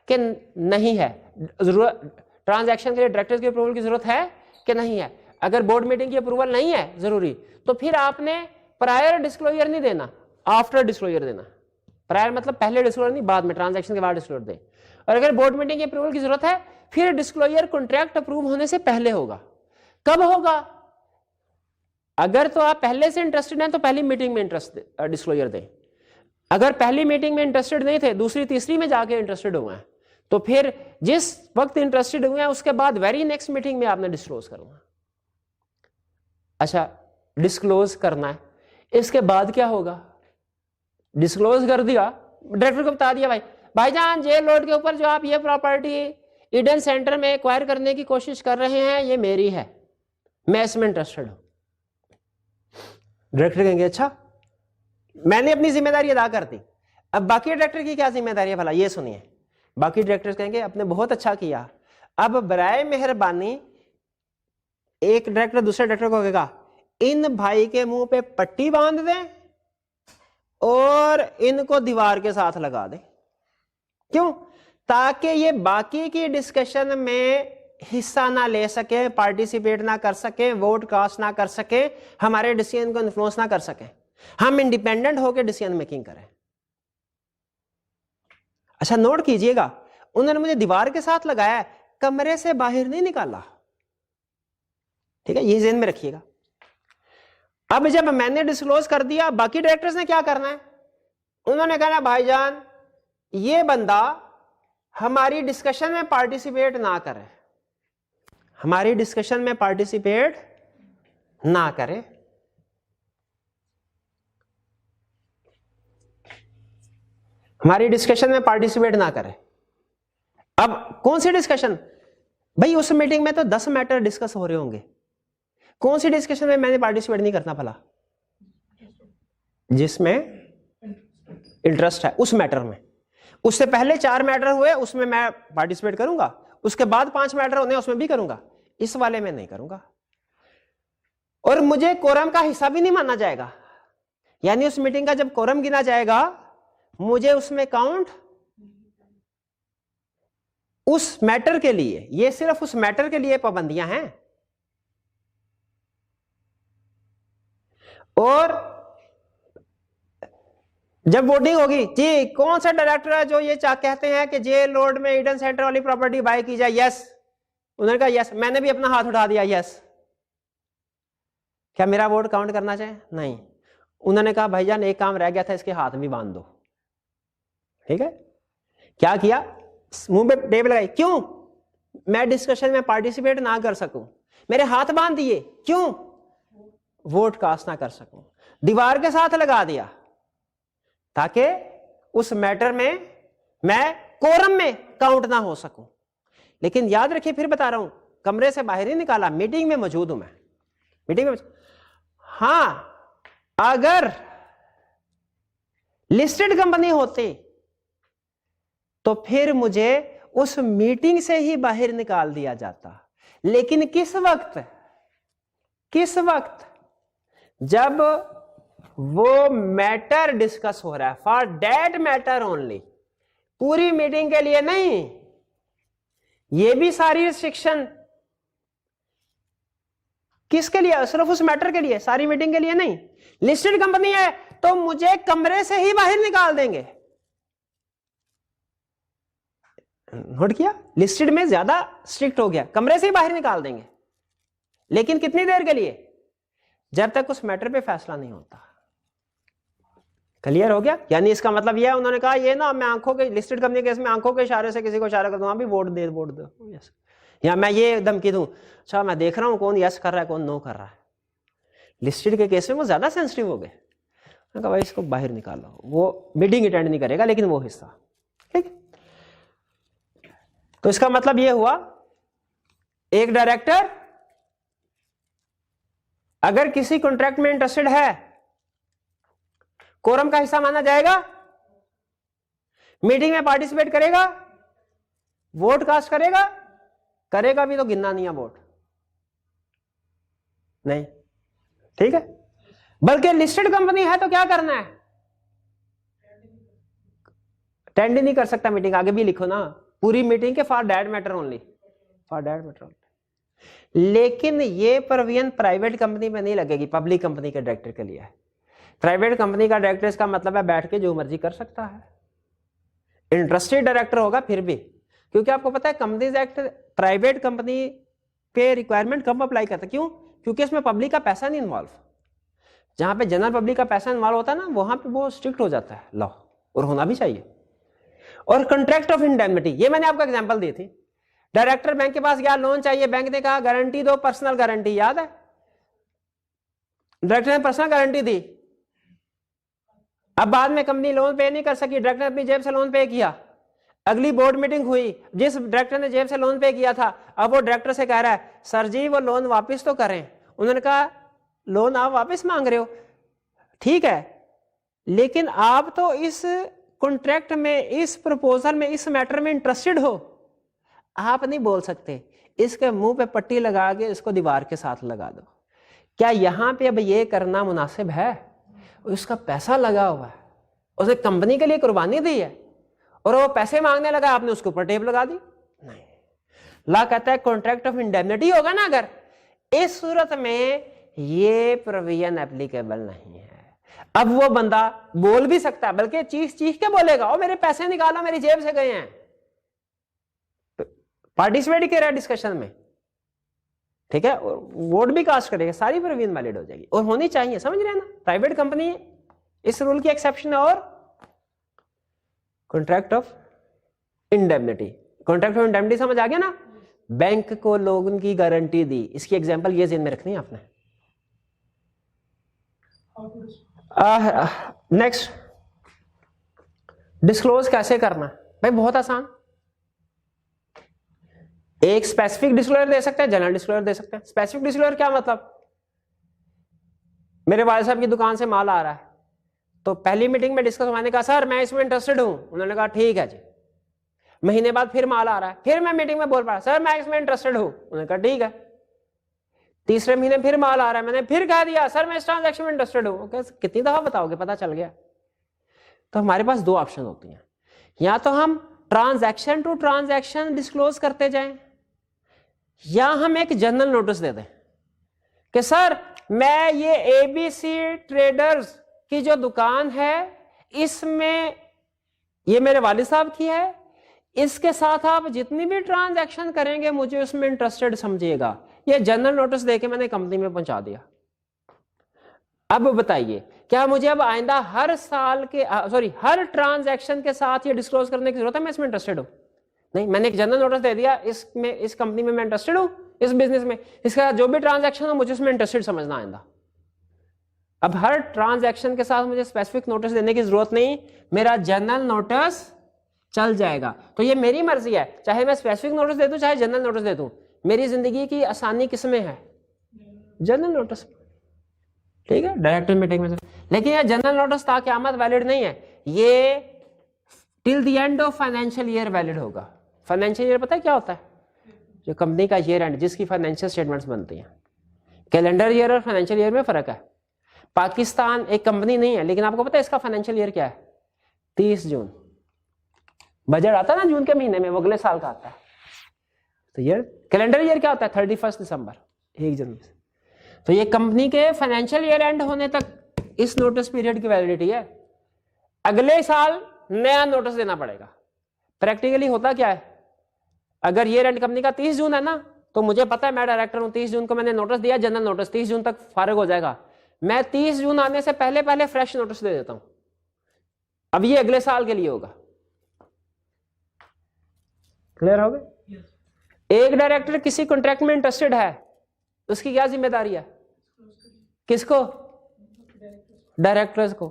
कि नहीं है, ट्रांजैक्शन के लिए डायरेक्टर की अप्रूवल की जरूरत है कि नहीं है। अगर बोर्ड मीटिंग की अप्रूवल नहीं है जरूरी, तो फिर आपने प्रायर डिस्क्लोजर नहीं देना, आफ्टर डिस्क्लोजर देना। प्रायर मतलब पहले डिस्क्लोजर नहीं, बाद में, ट्रांजैक्शन के बाद डिस्क्लोजर दे। और अगर बोर्ड मीटिंग की अप्रूवल की जरूरत है, फिर डिस्क्लोजर कॉन्ट्रैक्ट अप्रूव होने से पहले होगा। कब होगा? अगर तो आप पहले से इंटरेस्टेड हैं तो पहली मीटिंग में डिस्क्लोजर दें। अगर पहली मीटिंग में इंटरेस्टेड नहीं थे, दूसरी तीसरी में जाके इंटरेस्टेड हुए हैं, तो फिर जिस वक्त इंटरेस्टेड हुए हैं उसके बाद वेरी नेक्स्ट मीटिंग में आपने डिस्क्लोज करना। अच्छा, डिस्क्लोज करना है, इसके बाद क्या होगा? डिस्क्लोज कर दिया, डायरेक्टर को बता दिया, भाईजान जेल रोड के ऊपर जो आप ये प्रॉपर्टी ईडन सेंटर में एक्वायर करने की कोशिश कर रहे हैं ये मेरी है, मैं इसमें इंटरेस्टेड हूं। डायरेक्टर कहेंगे अच्छा मैंने अपनी जिम्मेदारी अदा कर दी, अब बाकी डायरेक्टर की क्या जिम्मेदारी है भला, ये सुनिए। बाकी डायरेक्टर्स कहेंगे आपने बहुत अच्छा किया, अब बराए मेहरबानी एक डायरेक्टर दूसरे डायरेक्टर को कहेगा इन भाई के मुंह पे पट्टी बांध दें और इनको दीवार के साथ लगा दें। क्यों? ताकि ये बाकी की डिस्कशन में हिस्सा ना ले सके, पार्टिसिपेट ना कर सके, वोट कास्ट ना कर सके, हमारे डिसीजन को इन्फ्लुएंस ना कर सके, हम इंडिपेंडेंट होकर डिसीजन मेकिंग करें। अच्छा नोट कीजिएगा, उन्होंने मुझे दीवार के साथ लगाया है, कमरे से बाहर नहीं निकाला। ठीक है, ये ज़हन में रखिएगा। अब जब मैंने डिस्क्लोज कर दिया, बाकी डायरेक्टर्स ने क्या करना है? उन्होंने कहना भाईजान ये बंदा हमारी डिस्कशन में पार्टिसिपेट ना करे, हमारी डिस्कशन में पार्टिसिपेट ना करे। हमारी डिस्कशन में पार्टिसिपेट ना करे। अब कौन सी डिस्कशन? भाई उस मीटिंग में तो 10 मैटर डिस्कस हो रहे होंगे, कौन सी डिस्कशन में मैंने पार्टिसिपेट नहीं करना भला? जिसमें इंटरेस्ट है उस मैटर में। उससे पहले 4 मैटर हुए उसमें मैं पार्टिसिपेट करूंगा, उसके बाद 5 मैटर होने उसमें भी करूंगा, इस वाले में नहीं करूंगा। और मुझे कोरम का हिस्सा भी नहीं माना जाएगा, यानी उस मीटिंग का जब कोरम गिना जाएगा मुझे उसमें काउंट उस मैटर के लिए, ये सिर्फ उस मैटर के लिए पाबंदियां हैं। और जब वोटिंग होगी जी कौन सा डायरेक्टर है जो ये कहते हैं कि जेल रोड में ईडन सेंटर वाली प्रॉपर्टी बाय की जाए, यस। उन्होंने कहा यस, मैंने भी अपना हाथ उठा दिया यस। क्या मेरा वोट काउंट करना चाहिए? नहीं। उन्होंने कहा भाईजान एक काम रह गया था, इसके हाथ भी बांध दो। ठीक है, क्या किया? मुंह पे टेप लगाई, क्यों? मैं डिस्कशन में पार्टिसिपेट ना कर सकूं, मेरे हाथ बांध दिए, क्यों? वोट कास्ट ना कर सकूं। दीवार के साथ लगा दिया ताकि उस मैटर में मैं कोरम में काउंट ना हो सकूं। लेकिन याद रखिए, फिर बता रहा हूं, कमरे से बाहर ही निकाला, मीटिंग में मौजूद हूं मैं, मीटिंग में। हां, अगर लिस्टेड कंपनी होती तो फिर मुझे उस मीटिंग से ही बाहर निकाल दिया जाता। लेकिन किस वक्त? किस वक्त? जब वो मैटर डिस्कस हो रहा है, फॉर दैट मैटर ओनली, पूरी मीटिंग के लिए नहीं। ये भी सारी रिस्ट्रिक्शन किसके लिए? सिर्फ उस मैटर के लिए, सारी मीटिंग के लिए नहीं। लिस्टेड कंपनी है तो मुझे कमरे से ही बाहर निकाल देंगे। नोट किया? लिस्टेड में ज्यादा स्ट्रिक्ट हो गया, कमरे से ही बाहर निकाल देंगे। लेकिन कितनी देर के लिए? जब तक उस मैटर पे फैसला नहीं होता। क्लियर हो गया? यानी इसका मतलब यह है, उन्होंने कहा ये ना मैं आंखों के, लिस्टेड कंपनी केस में आंखों के इशारे से किसी को इशारा कर दूं, भी वोट दे, वोट दो, यस। या मैं ये धमकी दूं, अच्छा मैं देख रहा हूं कौन यस कर रहा है कौन नो कर रहा है। लिस्टेड के केस में वो ज्यादा सेंसिटिव हो गए। मैंने कहा भाई इसको बाहर निकालो, वो मीटिंग अटेंड नहीं करेगा लेकिन वो हिस्सा। ठीक, तो इसका मतलब ये हुआ, एक डायरेक्टर अगर किसी कॉन्ट्रैक्ट में इंटरेस्टेड है, कोरम का हिस्सा माना जाएगा, मीटिंग में पार्टिसिपेट करेगा, वोट कास्ट करेगा, करेगा भी तो गिनना नहीं है वोट, नहीं। ठीक है, बल्कि लिस्टेड कंपनी है तो क्या करना है? अटेंड ही नहीं कर सकता मीटिंग। आगे भी लिखो ना, पूरी मीटिंग के for that matter only, for that matter only. लेकिन ये प्रोविजन प्राइवेट कंपनी में नहीं लगेगी, पब्लिक कंपनी के डायरेक्टर के लिए है। प्राइवेट कंपनी का डायरेक्टर इसका मतलब है बैठ के जो मर्जी कर सकता है। इंटरेस्टेड डायरेक्टर होगा फिर भी, क्योंकि आपको पता है कंपनीज एक्ट प्राइवेट कंपनी पे रिक्वायरमेंट कम अप्लाई करता है। क्यों? क्योंकि इसमें पब्लिक का पैसा नहीं इन्वॉल्व। जहां पे जनरल पब्लिक का पैसा इन्वॉल्व होता है ना, वहां पे वो स्ट्रिक्ट हो जाता है लॉ, और होना भी चाहिए। और कॉन्ट्रैक्ट ऑफ इंडेमनिटी, ये मैंने आपको एग्जांपल दी थी। डायरेक्टर बैंक के पास गया, लोन चाहिए, बैंक ने कहा गारंटी दो, पर्सनल गारंटी, याद है? डायरेक्टर ने पर्सनल गारंटी दी। अब बाद में कंपनी लोन पे नहीं कर सकी, डायरेक्टर ने अपनी जेब से लोन पे किया। अगली बोर्ड मीटिंग हुई, जिस डायरेक्टर ने जेब से लोन पे किया था, अब वो डायरेक्टर से कह रहा है सर जी वो लोन वापस तो करें। उन्होंने कहा लोन आप वापस मांग रहे हो, ठीक है, लेकिन आप तो इस कॉन्ट्रैक्ट में, इस प्रपोजल में, इस मैटर में इंटरेस्टेड हो, आप नहीं बोल सकते। इसके मुंह पे पट्टी लगा के इसको दीवार के साथ लगा दो। क्या यहां पे अब ये करना मुनासिब है? उसका पैसा लगा हुआ है, उसने कंपनी के लिए कुर्बानी दी है, और वो पैसे मांगने लगा, आपने उसके ऊपर टेप लगा दी? नहीं। लॉ कहता है कॉन्ट्रैक्ट ऑफ इंडेमनिटी होगा ना, अगर इस सूरत में ये प्रोविजन एप्लीकेबल नहीं है। अब वो बंदा बोल भी सकता है, बल्कि चीख चीख के बोलेगा, ओ मेरे पैसे निकालो, मेरी जेब से गए हैं। पार्टिसिपेट कर रहा है डिस्कशन में, ठीक है, और वोट भी कास्ट करेगा, सारी प्रोविजन वैलिड हो जाएगी और होनी चाहिए, समझ रहे हैं ना। प्राइवेट कंपनी इस रूल की एक्सेप्शन है। और contract of indemnity, contract of indemnity समझ आ गया ना, बैंक को लोगों की गारंटी दी, इसकी एग्जांपल ये ज़हन में रखनी है आपने। नेक्स्ट, डिस्क्लोज कैसे करना है भाई, बहुत आसान। एक स्पेसिफिक डिस्क्लोजर दे सकते हैं, जनरल डिस्क्लोजर दे सकते हैं। स्पेसिफिक डिस्क्लोजर क्या मतलब, मेरे वाले साहब की दुकान से माल आ रहा है, तो पहली मीटिंग में डिस्कस, मैंने कहा सर मैं इसमें इंटरेस्टेड हूं, उन्होंने कहा ठीक है जी। महीने बाद फिर माल आ रहा है, फिर मैं मीटिंग में बोल पा रहा सर मैं इसमें इंटरेस्टेड हूं, उन्होंने कहा ठीक है। तीसरे महीने फिर माल आ रहा है, मैंने फिर कह दिया सर मैं इस ट्रांजैक्शन में इंटरेस्टेड हूं, कितनी दफा बताओगे, पता चल गया। तो हमारे पास दो ऑप्शन होती हैं, या तो हम ट्रांजैक्शन टू ट्रांजैक्शन डिस्क्लोज करते जाएं, या हम एक जनरल नोटिस दे दें कि सर मैं ये एबीसी ट्रेडर्स की जो दुकान है इसमें ये मेरे वालिद साहब की है, इसके साथ आप जितनी भी ट्रांजैक्शन करेंगे मुझे उसमें इंटरेस्टेड समझिएगा। ये जनरल नोटिस देके मैंने कंपनी में पहुंचा दिया। अब बताइए क्या मुझे अब आइंदा हर साल के हर ट्रांजैक्शन के साथ ये डिस्क्लोज करने की जरूरत है मैं इसमें इंटरेस्टेड हूं? नहीं, मैंने एक जनरल नोटिस दे दिया, इसमें इस कंपनी में मैं इंटरेस्टेड हूं, इस बिजनेस में, इसका जो भी ट्रांजैक्शन हो मुझे इसमें इंटरेस्टेड समझना आइंदा। अब हर ट्रांजैक्शन के साथ मुझे स्पेसिफिक नोटिस देने की जरूरत नहीं, मेरा जनरल नोटिस चल जाएगा। तो ये मेरी मर्जी है, चाहे मैं स्पेसिफिक नोटिस दे दूं चाहे जनरल नोटिस दे दूं, मेरी जिंदगी की आसानी किसमें है? जनरल नोटिस, ठीक है, डायरेक्टर मीटिंग में। लेकिन यह जनरल नोटिस ता क़यामत वैलिड नहीं है, ये till the end of financial year valid होगा। फाइनेंशियल ईयर पता है क्या होता है? जो कंपनी का ईयर एंड, जिसकी फाइनेंशियल स्टेटमेंट्स बनती हैं। कैलेंडर ईयर और फाइनेंशियल ईयर में फर्क है। पाकिस्तान एक कंपनी नहीं है, लेकिन आपको पता है इसका फाइनेंशियल ईयर क्या है? 30 जून। बजट आता है ना जून के महीने में, वो अगले साल का आता है। तो ईयर, कैलेंडर ईयर क्या होता है? 31 दिसंबर, 1 जनवरी। तो ये कंपनी के फाइनेंशियल ईयर एंड होने तक इस नोटिस पीरियड की वैलिडिटी है। अगले साल नया नोटिस देना पड़ेगा। प्रैक्टिकली होता क्या है, अगर ईयर एंड कंपनी का 30 जून है ना, तो मुझे पता है मैं डायरेक्टर हूं, 30 जून को मैंने नोटिस दिया, जनरल नोटिस 30 जून तक फारिग हो जाएगा। मैं 30 जून आने से पहले पहले फ्रेश नोटिस दे देता हूं। अब ये अगले साल के लिए होगा। क्लियर हो गया? एक डायरेक्टर किसी कॉन्ट्रैक्ट में इंटरेस्टेड है, उसकी क्या जिम्मेदारी है? किसको? डायरेक्टर्स को,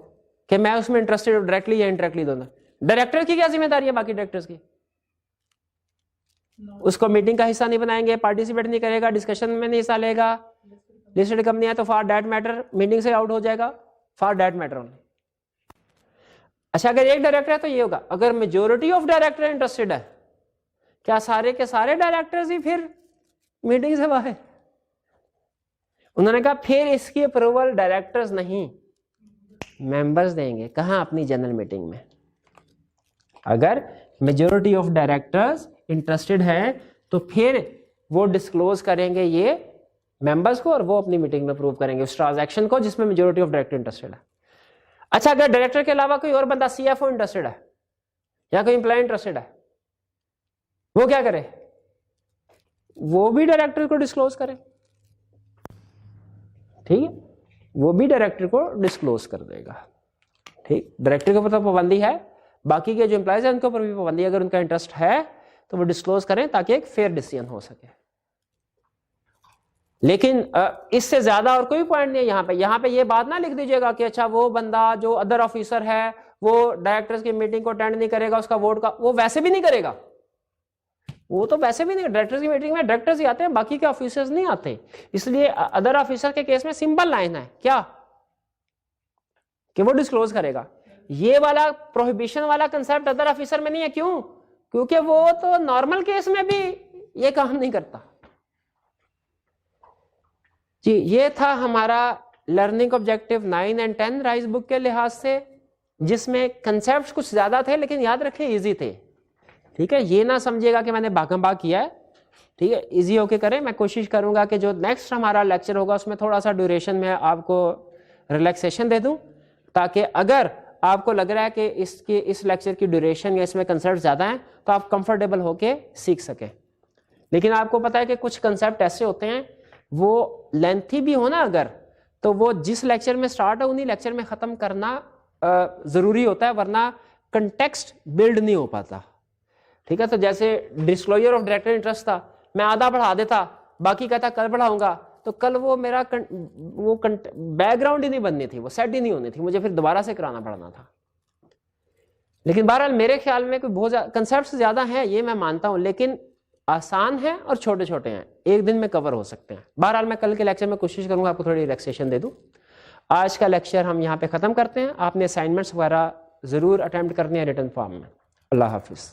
कि मैं उसमें इंटरेस्टेड हूं, डायरेक्टली या इनडायरेक्टली दोनों। डायरेक्टर की क्या जिम्मेदारी है बाकी डायरेक्टर्स की? उसको मीटिंग का हिस्सा नहीं बनाएंगे, पार्टिसिपेट नहीं करेगा, डिस्कशन में नहीं हिस्सा लेगा। लिस्टेड कंपनी है तो फॉर दैट मैटर मीटिंग से आउट हो जाएगा, फॉर दैट मैटर ओनली। अच्छा, अगर एक डायरेक्टर है तो ये होगा। अगर मेजोरिटी ऑफ डायरेक्टर इंटरेस्टेड है, क्या सारे के सारे डायरेक्टर्स ही फिर मीटिंग से बाहर? उन्होंने कहा फिर इसकी अप्रूवल डायरेक्टर्स नहीं, मेंबर्स देंगे। कहां? अपनी जनरल मीटिंग में। अगर मेजोरिटी ऑफ डायरेक्टर्स इंटरेस्टेड है तो फिर वो डिस्क्लोज करेंगे ये मेंबर्स को, और वो अपनी मीटिंग में अप्रूव करेंगे उस ट्रांजैक्शन को जिसमें मेजोरिटी ऑफ डायरेक्टर इंटरेस्टेड है। अच्छा, अगर डायरेक्टर के अलावा कोई और बंदा सीएफओ इंटरेस्टेड है या कोई एम्प्लॉय इंटरेस्टेड है, वो क्या करे? वो भी डायरेक्टर को डिस्क्लोज करे। ठीक है, वो भी डायरेक्टर को डिस्क्लोज कर देगा। ठीक, डायरेक्टर के ऊपर तो पाबंदी है, बाकी के जो एम्प्लॉयज हैं उनके ऊपर भी पाबंदी है। अगर उनका इंटरेस्ट है तो वो डिस्क्लोज करें ताकि एक फेयर डिसीजन हो सके। लेकिन इससे ज्यादा और कोई पॉइंट नहीं है यहाँ पे ये बात ना लिख दीजिएगा कि अच्छा वो बंदा जो अदर ऑफिसर है वो डायरेक्टर्स की मीटिंग को अटेंड नहीं करेगा, उसका वोट का वो वैसे भी नहीं करेगा। वो तो वैसे भी नहीं, डायरेक्टर्स की मीटिंग में डायरेक्टर्स ही आते हैं, बाकी के ऑफिसर्स नहीं आते। इसलिए अदर ऑफिसर के केस में सिंपल लाइन है क्या, कि वो डिस्क्लोज करेगा। ये वाला प्रोहिबिशन वाला कंसेप्ट अदर ऑफिसर में नहीं है। क्यों? क्योंकि वो तो नॉर्मल केस में भी ये काम नहीं करता। जी, ये था हमारा लर्निंग ऑब्जेक्टिव 9 और 10 राइज बुक के लिहाज से, जिसमें कंसेप्ट्स कुछ ज्यादा थे लेकिन याद रखें इजी थे। ठीक है, ये ना समझिएगा कि मैंने भागम भाग किया है। ठीक है, इजी होके करें। मैं कोशिश करूंगा कि जो नेक्स्ट हमारा लेक्चर होगा उसमें थोड़ा सा ड्यूरेशन में आपको रिलैक्सेशन दे दूं, ताकि अगर आपको लग रहा है कि इस लेक्चर की ड्यूरेशन या इसमें कंसेप्ट ज्यादा है तो आप कंफर्टेबल होके सीख सकें। लेकिन आपको पता है कि कुछ कंसेप्ट ऐसे होते हैं वो लेंथी भी हो ना अगर, तो वो जिस लेक्चर में स्टार्ट है उन्हीं लेक्चर में ख़त्म करना ज़रूरी होता है, वरना कंटेक्स्ट बिल्ड नहीं हो पाता। ठीक है, तो जैसे डिस्क्लोजर ऑफ डायरेक्टर इंटरेस्ट था, मैं आधा पढ़ा देता, बाकी कहता कल पढ़ाऊंगा, तो कल वो मेरा बैकग्राउंड ही नहीं बननी थी, वो सेट ही नहीं होनी थी, मुझे फिर दोबारा से कराना पड़ना था। लेकिन बहरहाल मेरे ख्याल में कोई बहुत कंसेप्ट ज़्यादा हैं, ये मैं मानता हूँ, लेकिन आसान है और छोटे छोटे हैं, एक दिन में कवर हो सकते हैं। बहरहाल मैं कल के लेक्चर में कोशिश करूंगा आपको थोड़ी रिलैक्सेशन दे दूं। आज का लेक्चर हम यहाँ पे ख़त्म करते हैं। आपने असाइनमेंट्स वगैरह ज़रूर अटेम्प्ट करने हैं रिटन फॉर्म में। अल्लाह हाफिज़।